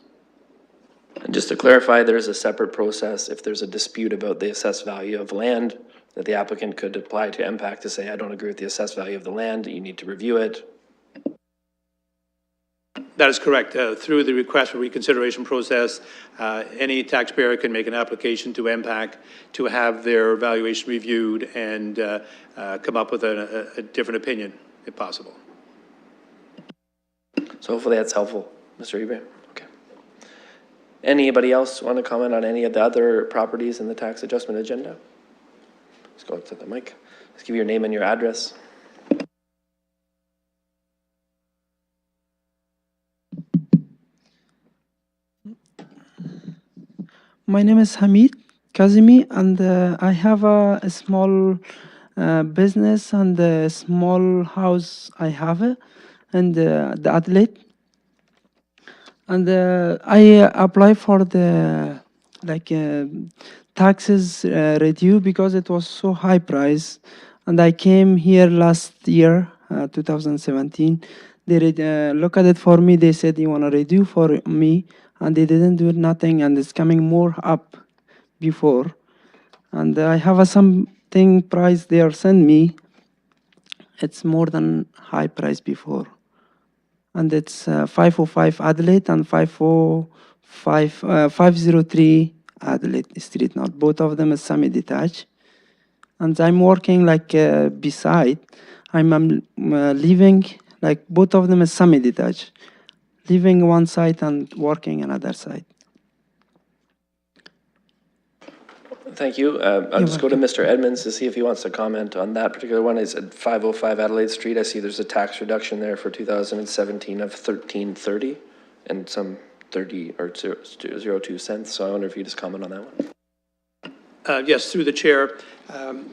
And just to clarify, there is a separate process if there's a dispute about the assessed value of land that the applicant could apply to MPAC to say, I don't agree with the assessed value of the land, you need to review it. That is correct. Through the request for reconsideration process, any taxpayer can make an application to MPAC to have their valuation reviewed and come up with a different opinion, if possible. So hopefully that's helpful, Mr. Ibrahim. Okay. Anybody else want to comment on any of the other properties in the tax adjustment agenda? go to the mic. Just give your name and your address. My name is Hamid Kazimi, and I have a small business and a small house I have and the Adelaide. And I apply for the taxes review because it was so high price. And I came here last year, 2017. They look at it for me. They said you want to redo for me, and they didn't do nothing. And it's coming more up before. And I have something price they are send me. It's more than high price before. And it's 505 Adelaide and 503 Adelaide Street. Now both of them is semi-detached. And I'm working beside. I'm living like both of them is semi-detached. Living one side and working another side. Thank you. I'll just go to Mr. Edmonds to see if he wants to comment on that particular one. It's at 505 Adelaide Street. I see there's a tax reduction there for 2017 of $13.30 and some 30 or 02 cents. So I wonder if you just comment on that one. Yes, through the chair.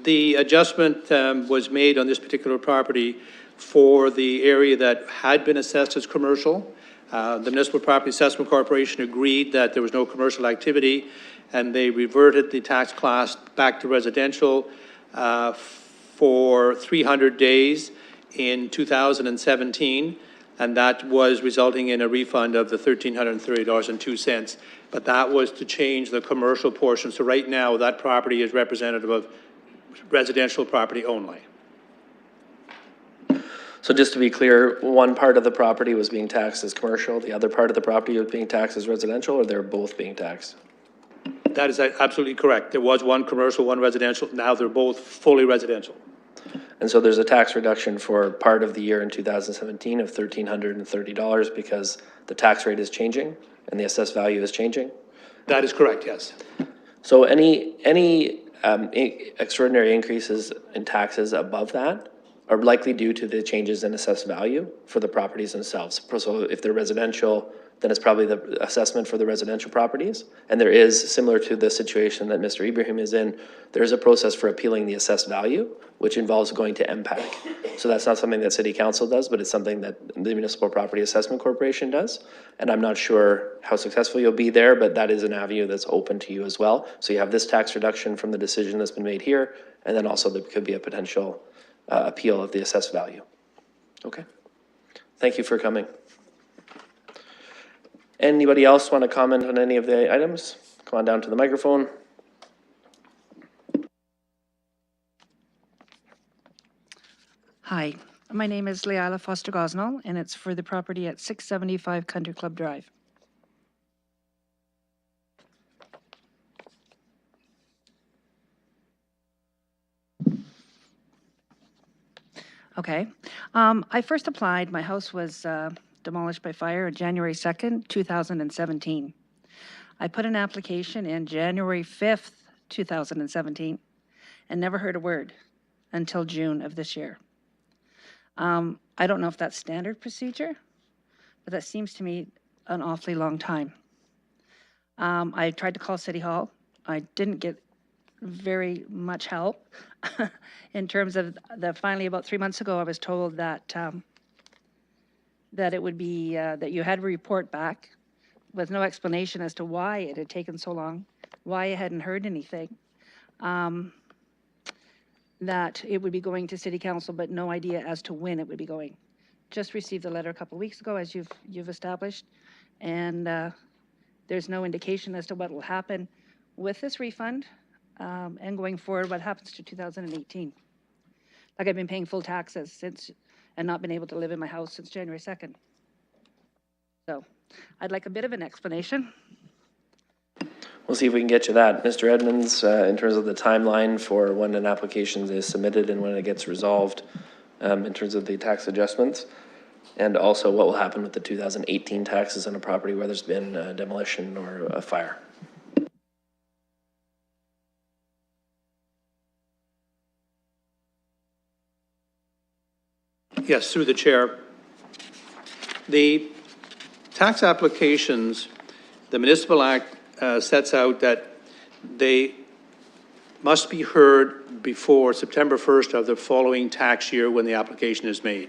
The adjustment was made on this particular property for the area that had been assessed as commercial. The Municipal Property Assessment Corporation agreed that there was no commercial activity, and they reverted the tax class back to residential for 300 days in 2017, and that was resulting in a refund of the $1,330.02. But that was to change the commercial portion. So right now, that property is representative of residential property only. So just to be clear, one part of the property was being taxed as commercial, the other part of the property was being taxed as residential, or they're both being taxed? That is absolutely correct. There was one commercial, one residential. Now they're both fully residential. And so there's a tax reduction for part of the year in 2017 of $1,330 because the tax rate is changing and the assessed value is changing? That is correct, yes. So any extraordinary increases in taxes above that are likely due to the changes in assessed value for the properties themselves. So if they're residential, then it's probably the assessment for the residential properties. And there is, similar to the situation that Mr. Ibrahim is in, there is a process for appealing the assessed value, which involves going to MPAC. So that's not something that City Council does, but it's something that the Municipal Property Assessment Corporation does. And I'm not sure how successful you'll be there, but that is an avenue that's open to you as well. So you have this tax reduction from the decision that's been made here, and then also there could be a potential appeal of the assessed value. Okay. Thank you for coming. Anybody else want to comment on any of the items? Come on down to the microphone. Hi, my name is Leila Foster Gosnell, and it's for the property at 675 Country Club Drive. Okay. I first applied, my house was demolished by fire on January 2nd, 2017. I put an application in January 5th, 2017, and never heard a word until June of this year. I don't know if that's standard procedure, but that seems to me an awfully long time. I tried to call City Hall. I didn't get very much help in terms of finally about 3 months ago, I was told that that it would be, that you had a report back with no explanation as to why it had taken so long, why I hadn't heard anything. That it would be going to City Council, but no idea as to when it would be going. Just received a letter a couple of weeks ago, as you've established, and there's no indication as to what will happen with this refund, and going forward, what happens to 2018. Like, I've been paying full taxes since, and not been able to live in my house since January 2nd. So I'd like a bit of an explanation. We'll see if we can get you that. Mr. Edmonds, in terms of the timeline for when an application is submitted and when it gets resolved, in terms of the tax adjustments, and also what will happen with the 2018 taxes on a property where there's been demolition or a fire. Yes, through the chair. The tax applications, the Municipal Act sets out that they must be heard before September 1st of the following tax year when the application is made.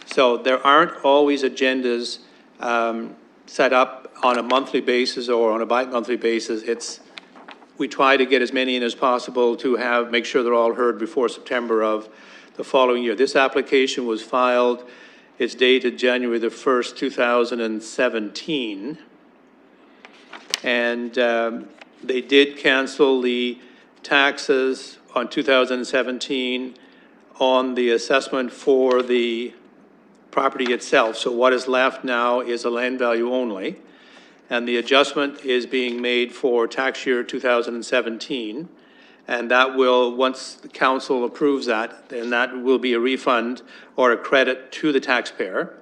So there aren't always agendas set up on a monthly basis or on a bi-monthly basis. We try to get as many in as possible to make sure they're all heard before September of the following year. This application was filed, it's dated January the 1st, 2017. And they did cancel the taxes on 2017 on the assessment for the property itself. So what is left now is a land value only. And the adjustment is being made for tax year 2017. And that will, once the council approves that, then that will be a refund or a credit to the taxpayer.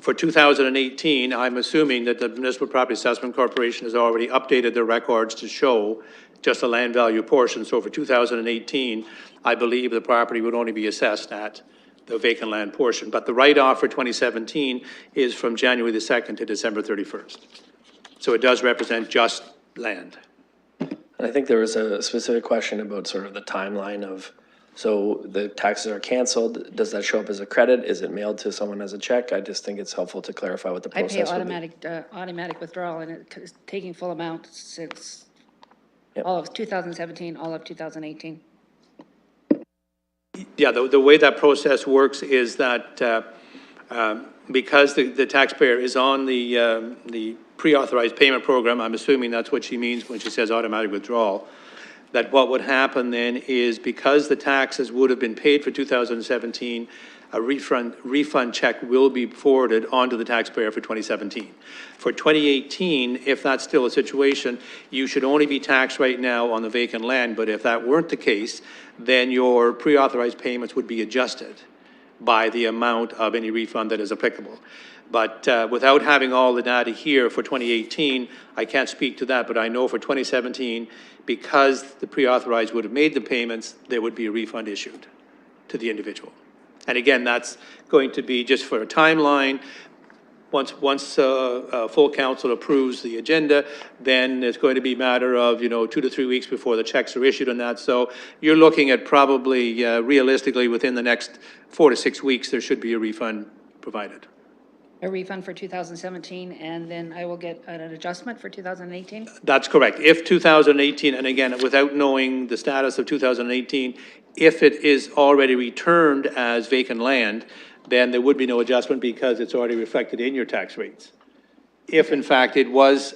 For 2018, I'm assuming that the Municipal Property Assessment Corporation has already updated their records to show just a land value portion. So for 2018, I believe the property would only be assessed at the vacant land portion. But the write-off for 2017 is from January the 2nd to December 31st. So it does represent just land. And I think there was a specific question about sort of the timeline of, so the taxes are canceled, does that show up as a credit? Is it mailed to someone as a check? I just think it's helpful to clarify what the I process pay would be. automatic withdrawal, and it's taking full amount since Yep. all of 2017, all of 2018. Yeah, the way that process works is that because the taxpayer is on the pre-authorized payment program, I'm assuming that's what she means when she says automatic withdrawal, that what would happen then is because the taxes would have been paid for 2017, a refund check will be forwarded onto the taxpayer for 2017. For 2018, if that's still a situation, you should only be taxed right now on the vacant land, but if that weren't the case, then your pre-authorized payments would be adjusted by the amount of any refund that is applicable. But without having all the data here for 2018, I can't speak to that, but I know for 2017, because the pre-authorized would have made the payments, there would be a refund issued to the individual. And again, that's going to be just for a timeline. Once full council approves the agenda, then it's going to be a matter of, 2 to 3 weeks before the checks are issued on that. So you're looking at probably, realistically, within the next 4 to 6 weeks, there should be a refund provided. A refund for 2017, and then I will get an adjustment for 2018? That's correct. If 2018, and again, without knowing the status of 2018, if it is already returned as vacant land, then there would be no adjustment because it's already reflected in your tax rates. If in fact it was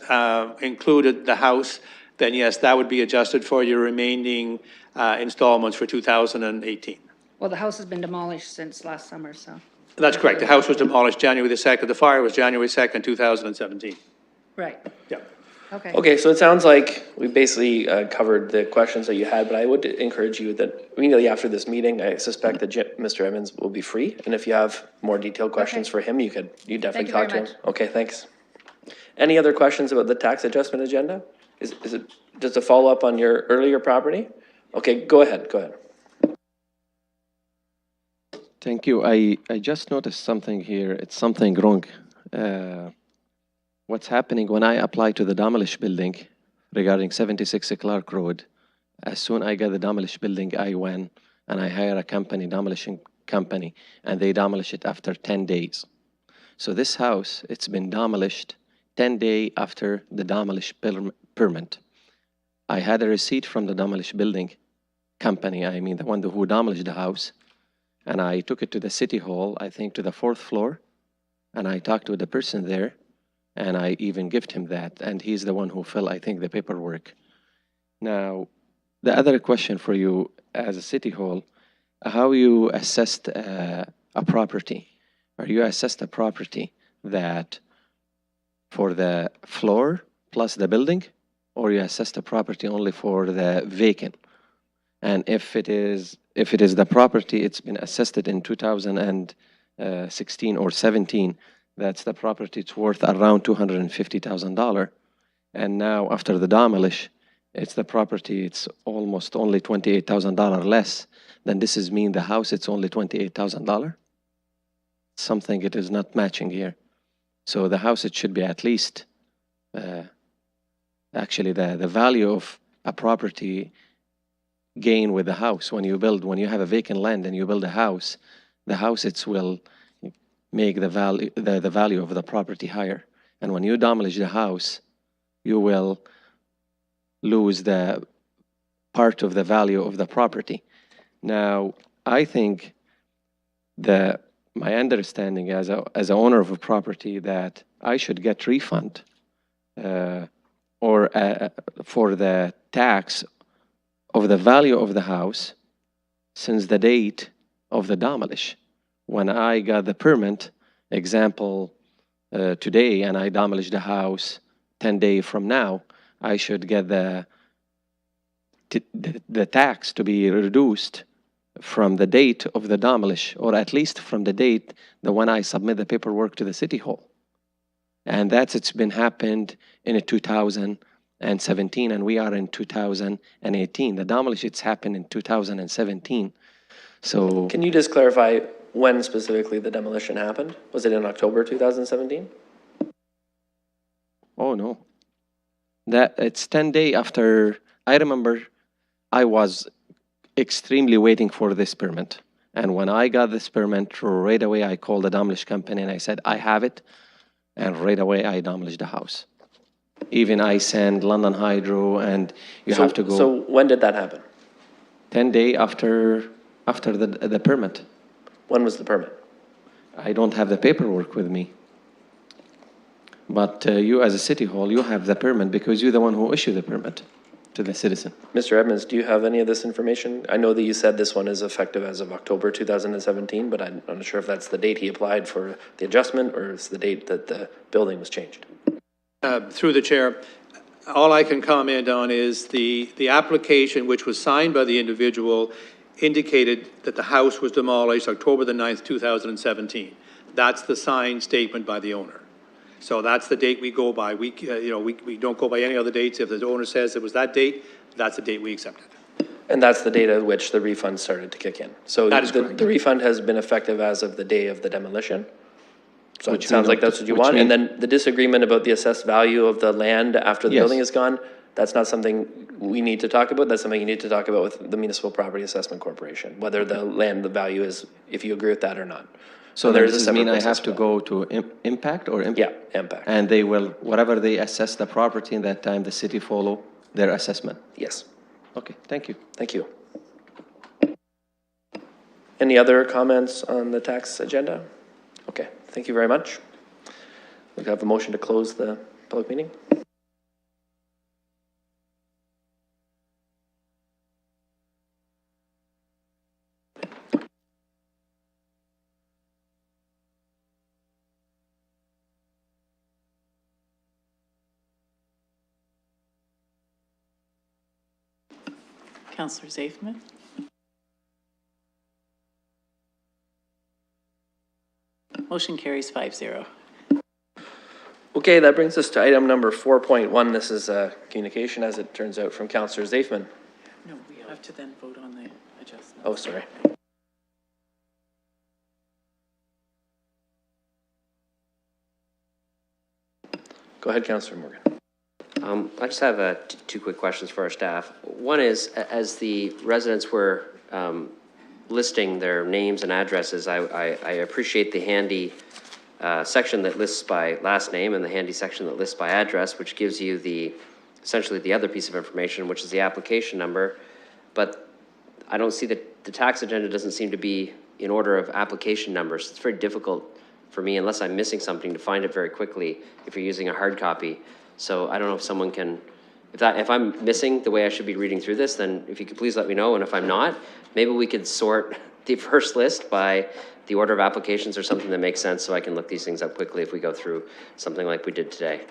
included the house, then yes, that would be adjusted for your remaining installments for 2018. Well, the house has been demolished since last summer, so. That's correct. The house was demolished January the 2nd. The fire was January 2nd, 2017. Right. Yeah. Okay. Okay, so it sounds like we basically covered the questions that you had, but I would encourage you that immediately after this meeting, I suspect that Mr. Evans will be free. And if you have more detailed questions for him, you definitely Thank you talk to very him. Okay, thanks. Any other questions about the tax adjustment agenda? Is it just a follow-up on your earlier property? Okay, go ahead. Thank you. I just noticed something here. It's something wrong. What's happening when I apply to the Domelish building regarding 76 Clark Road, as soon I get the Domelish building, I went and I hire a company, demolishing company, and they demolish it after 10 days. So this house, it's been demolished 10 days after the demolish permit. I had a receipt from the demolish building company, I mean the one who demolished the house, and I took it to the city hall, I think to the 4th floor, and I talked to the person there, and I even gifted him that, and he's the one who filled, I think, the paperwork. Now, the other question for you as a city hall, how you assessed a property? Are you assessed a property that for the floor plus the building, or you assessed a property only for the vacant? And if it is the property, it's been assessed in 2016 or 17, that's the property, it's worth around $250,000. And now after the demolish, it's the property, it's almost only $28,000 less. Then this is mean the house, it's only $28,000? something it is not matching here. So the house, it should be at least, actually the value of a property gain with the house. When you have a vacant land and you build a house, the house, it will make the value of the property higher. And when you demolish the house, you will lose the part of the value of the property. Now, I think my understanding as an owner of a property that I should get refund or for the tax of the value of the house since the date of the demolish. When I got the permit, example, today, and I demolish the house 10 days from now, I should get the tax to be reduced from the date of the demolish, or at least from the date when I submit the paperwork to the city hall. And it's been happened in 2017, and we are in 2018. The demolish, it's happened in 2017. So Can you just clarify when specifically the demolition happened? Was it in October 2017? oh no, it's 10 days after. I remember I was extremely waiting for this permit. And when I got this permit, right away I called the demolish company and I said, I have it. And right away I demolished the house. Even I sent London Hydro, and you have to go. So when did that happen? 10 days after the permit. When was the permit? I don't have the paperwork with me. But you as a city hall, you have the permit because you're the one who issued the permit to the citizen. Mr. Edmonds, do you have any of this information? I know that you said this one is effective as of October 2017, but I'm not sure if that's the date he applied for the adjustment or it's the date that the building was changed. Through the chair, all I can comment on is the application, which was signed by the individual, indicated that the house was demolished October the 9th, 2017. That's the signed statement by the owner. So that's the date we go by. We don't go by any other dates. If the owner says it was that date, that's the date we accepted. And that's the date at which the refund started to kick in. So That is correct. The refund has been effective as of the day of the demolition. So Which it sounds mean- like that's what you which want. mean- And then the disagreement about the assessed value of the land after the Yes. building is gone, that's not something we need to talk about. That's something you need to talk about with the Municipal Property Assessment Corporation, whether the land, the value is, if you agree with that or not. So there's does a this mean separate I have process to for go to impact or impact? Yeah, impact. And they will, whatever they assess the property in that time, the city follow their assessment? Yes. Okay, thank you. Thank you. Any other comments on the tax agenda? Okay, thank you very much. We have a motion to close the public meeting. Councillor Zafman? Motion carries 5-0. Okay, that brings us to item number 4.1. This is a communication, as it turns out, from Councillor Zafman. No, we have to then vote on the adjustment. Oh, sorry. Go ahead, Councillor Morgan. I just have two quick questions for our staff. One is, as the residents were listing their names and addresses, I appreciate the handy section that lists by last name and the handy section that lists by address, which gives you essentially the other piece of information, which is the application number. But I don't see that the tax agenda doesn't seem to be in order of application numbers. It's very difficult for me, unless I'm missing something, to find it very quickly if you're using a hard copy. So I don't know if someone can, if I'm missing the way I should be reading through this, then if you could please let me know. And if I'm not, maybe we could sort the first list by the order of applications or something that makes sense so I can look these things up quickly if we go through something like we did today.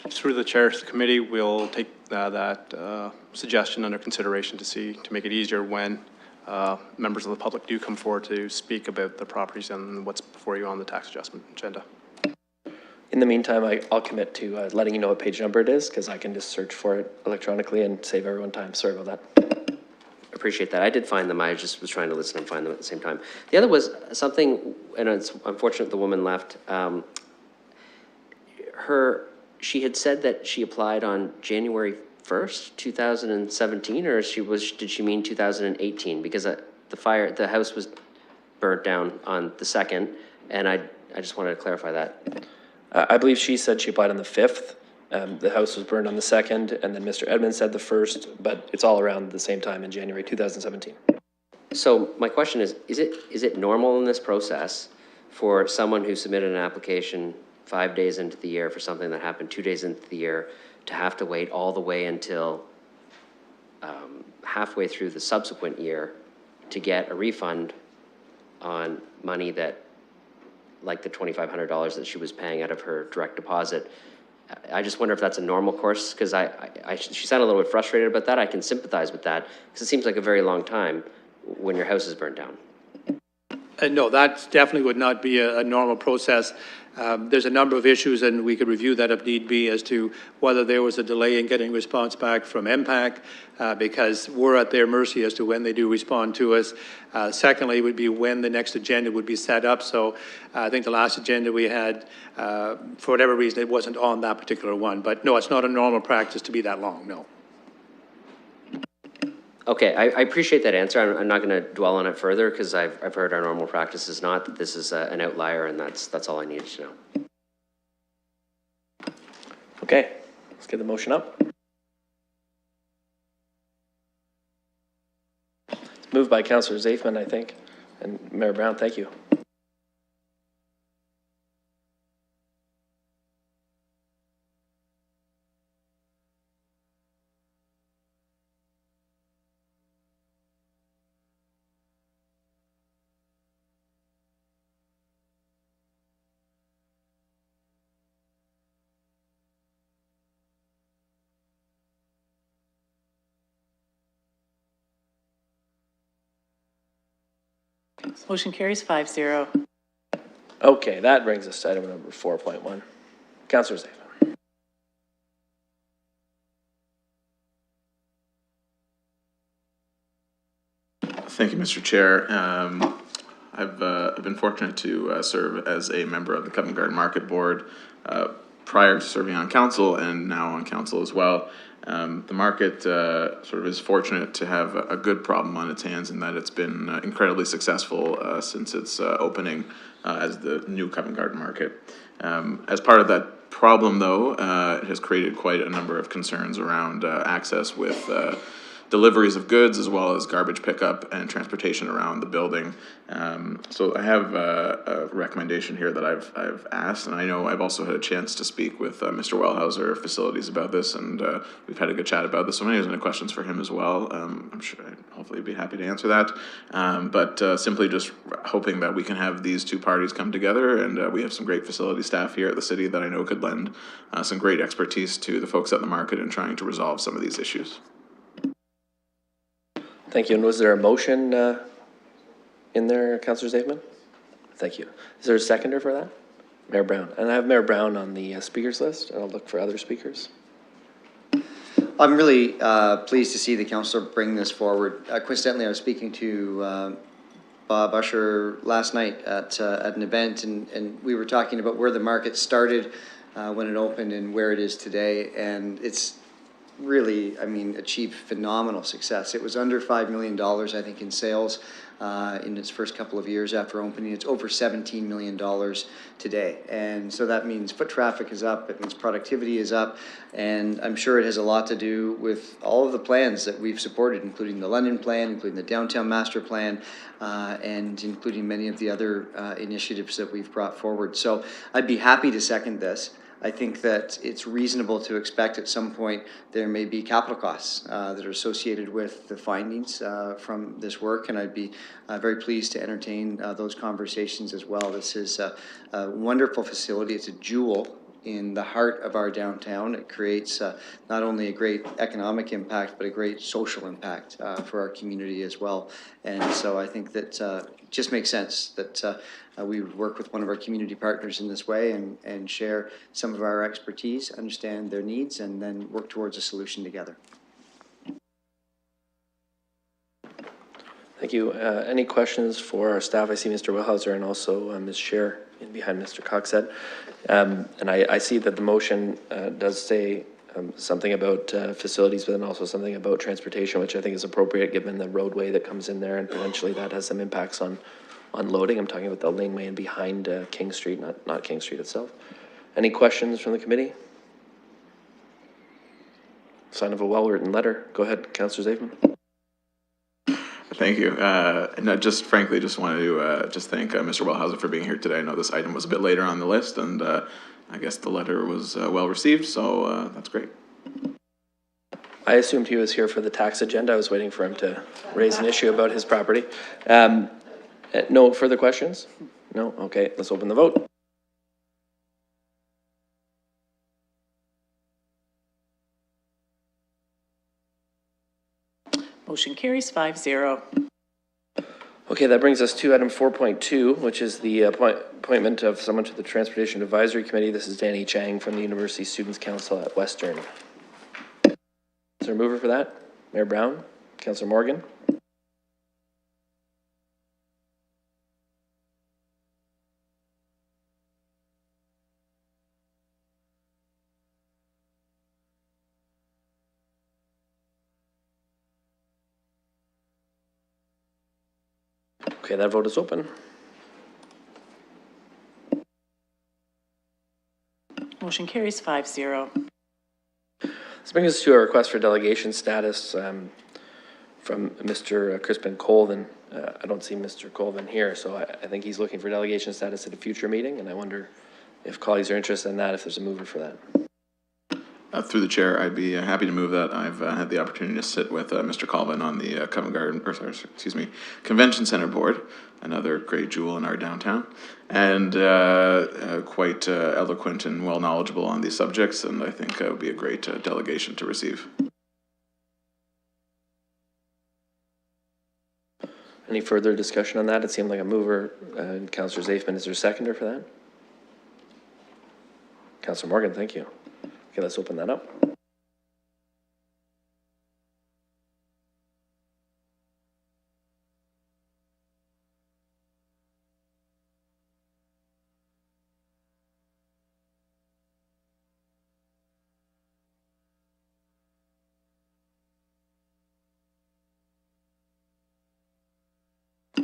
Through the chair of the committee, we'll take that suggestion under consideration to make it easier when members of the public do come forward to speak about the properties and what's before you on the tax adjustment agenda. In the meantime, I'll commit to letting you know what page number it is, because I can just search for it electronically and save everyone time. Sorry about that. appreciate that. I did find them. I just was trying to listen and find them at the same time. The other was something, and it's unfortunate the woman left. She had said that she applied on January 1st, 2017, or did she mean 2018? Because the house was burnt down on the 2nd, and I just wanted to clarify that. I believe she said she applied on the 5th. The house was burned on the 2nd, and then Mr. Edmonds said the 1st, but it's all around the same time in January 2017. So my question is it normal in this process for someone who submitted an application 5 days into the year for something that happened 2 days into the year to have to wait all the way until halfway through the subsequent year to get a refund on money that, like the $2,500 that she was paying out of her direct deposit? I just wonder if that's a normal course, because she sounded a little bit frustrated about that. I can sympathize with that, because it seems like a very long time when your house is burned down. No, that definitely would not be a normal process. There's a number of issues, and we could review that if need be, as to whether there was a delay in getting response back from MPAC, because we're at their mercy as to when they do respond to us. Secondly, would be when the next agenda would be set up. So I think the last agenda we had, for whatever reason, it wasn't on that particular one. But no, it's not a normal practice to be that long, no. Okay, I appreciate that answer. I'm not going to dwell on it further, because I've heard our normal practice is not, that this is an outlier, and that's all I needed to know. Okay, let's get the motion up. It's moved by Councillor Zafman, I think, and Mayor Brown, thank you. Motion carries 5-0. Okay, that brings us to item number 4.1. Councillor Zafman. Thank you, Mr. Chair. I've been fortunate to serve as a member of the Covent Garden Market Board prior to serving on council, and now on council as well. The market sort of is fortunate to have a good problem on its hands, in that it's been incredibly successful since its opening as the new Covent Garden Market. As part of that problem, though, it has created quite a number of concerns around access with deliveries of goods, as well as garbage pickup and transportation around the building. So I have a recommendation here that I've asked, and I know I've also had a chance to speak with Mr. Wellhauser, Facilities, about this, and we've had a good chat about this. So many questions for him as well. I'm sure I'd hopefully be happy to answer that. But simply just hoping that we can have these two parties come together, and we have some great facility staff here at the city that I know could lend some great expertise to the folks at the market in trying to resolve some of these issues. Thank you. And was there a motion in there, Councillor Zafman? Thank you. Is there a seconder for that? Mayor Brown. And I have Mayor Brown on the speakers list, and I'll look for other speakers. I'm really pleased to see the councillor bring this forward. Coincidentally, I was speaking to Bob Usher last night at an event, and we were talking about where the market started when it opened and where it is today, and it's really, I mean, achieved phenomenal success. It was under $5 million, I think, in sales in its first couple of years after opening. It's over $17 million today. And so that means foot traffic is up, it means productivity is up, and I'm sure it has a lot to do with all of the plans that we've supported, including the London plan, including the Downtown Master Plan, and including many of the other initiatives that we've brought forward. So I'd be happy to second this. I think that it's reasonable to expect at some point there may be capital costs that are associated with the findings from this work, and I'd be very pleased to entertain those conversations as well. This is a wonderful facility. It's a jewel in the heart of our downtown. It creates not only a great economic impact, but a great social impact for our community as well. And so I think that it just makes sense that we would work with one of our community partners in this way and share some of our expertise, understand their needs, and then work towards a solution together. Thank you. Any questions for our staff? I see Mr. Wellhauser and also Ms. Scher in behind Mr. Coxette. And I see that the motion does say something about facilities, but then also something about transportation, which I think is appropriate given the roadway that comes in there, and potentially that has some impacts on loading. I'm talking about the laneway and behind King Street, not King Street itself. Any questions from the committee? Sign of a well-written letter. Go ahead, Councillor Zafman. Thank you. And I just frankly just wanted to just thank Mr. Wellhauser for being here today. I know this item was a bit later on the list, and I guess the letter was well received, so that's great. I assumed he was here for the tax agenda. I was waiting for him to raise an issue about his property. No further questions? No? Okay, let's open the vote. Motion carries 5-0. Okay, that brings us to item 4.2, which is the appointment of someone to the Transportation Advisory Committee. This is Danny Chang from the University Students' Council at Western. Is there a mover for that? Mayor Brown? Councillor Morgan? Okay, that vote is open. Motion carries 5-0. This brings us to a request for delegation status from Mr. Crispin Colvin. I don't see Mr. Colvin here, so I think he's looking for delegation status at a future meeting, and I wonder if colleagues are interested in that, if there's a mover for that. Through the chair, I'd be happy to move that. I've had the opportunity to sit with Mr. Colvin on the Covent Garden, Convention Center board, another great jewel in our downtown, and quite eloquent and well knowledgeable on these subjects, and I think it would be a great delegation to receive. Any further discussion on that? It seemed like a mover. Councillor Zafman, is there a seconder for that? Councillor Morgan, thank you. Okay, let's open that up.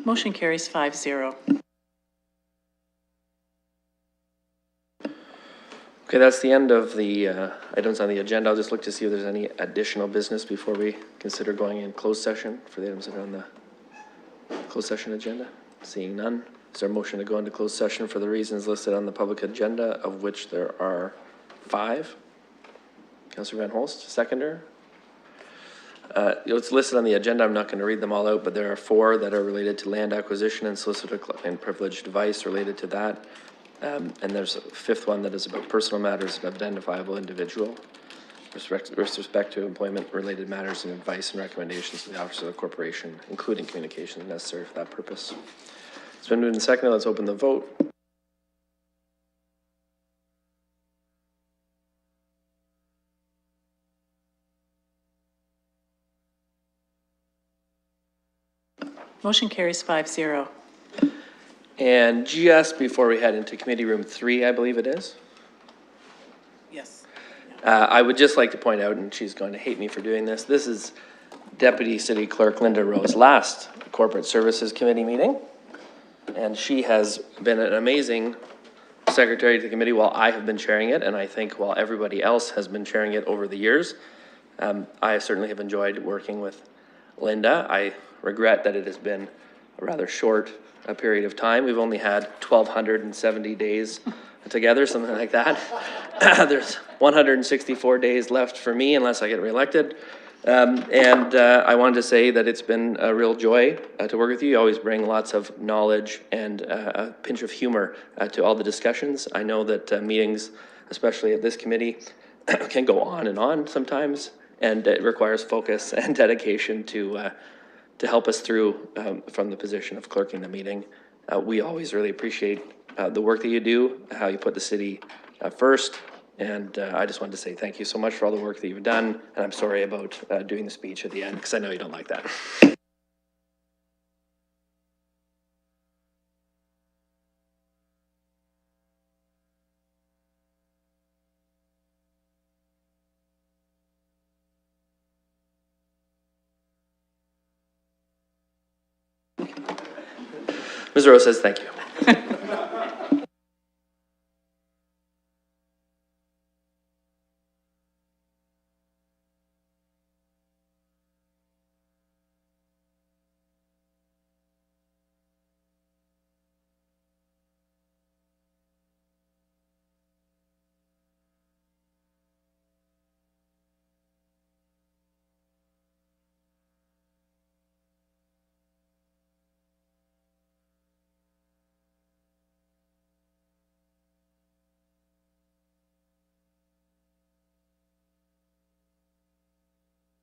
Motion carries 5-0. Okay, that's the end of the items on the agenda. I'll just look to see if there's any additional business before we consider going in closed session for the items that are on the closed session agenda. Seeing none, is there a motion to go into closed session for the reasons listed on the public agenda, of which there are 5? Councillor Van Holst, seconder. It's listed on the agenda. I'm not going to read them all out, but there are 4 that are related to land acquisition and solicitor and privileged advice related to that. And there's a 5th one that is about personal matters of identifiable individual with respect to employment-related matters and advice and recommendations to the office of the corporation, including communications necessary for that purpose. It's been moved and seconded. Let's open the vote. Motion carries 5-0. And just before we head into committee room 3, I believe it is. Yes. I would just like to point out, and she's going to hate me for doing this, this is Deputy City Clerk Linda Rowe's last Corporate Services Committee meeting. And she has been an amazing secretary to the committee while I have been chairing it, and I think while everybody else has been chairing it over the years. I certainly have enjoyed working with Linda. I regret that it has been a rather short period of time. We've only had 1,270 days together, something like that. There's 164 days left for me unless I get reelected. I wanted to say that it's been a real joy to work with you. You always bring lots of knowledge and a pinch of humor to all the discussions. I know that meetings, especially at this committee, can go on and on sometimes, and it requires focus and dedication to help us through from the position of clerking the meeting. We always really appreciate the work that you do, how you put the city first, and I just wanted to say thank you so much for all the work that you've done, and I'm sorry about doing the speech at the end, because I know you don't like that. Ms. Rose says thank you.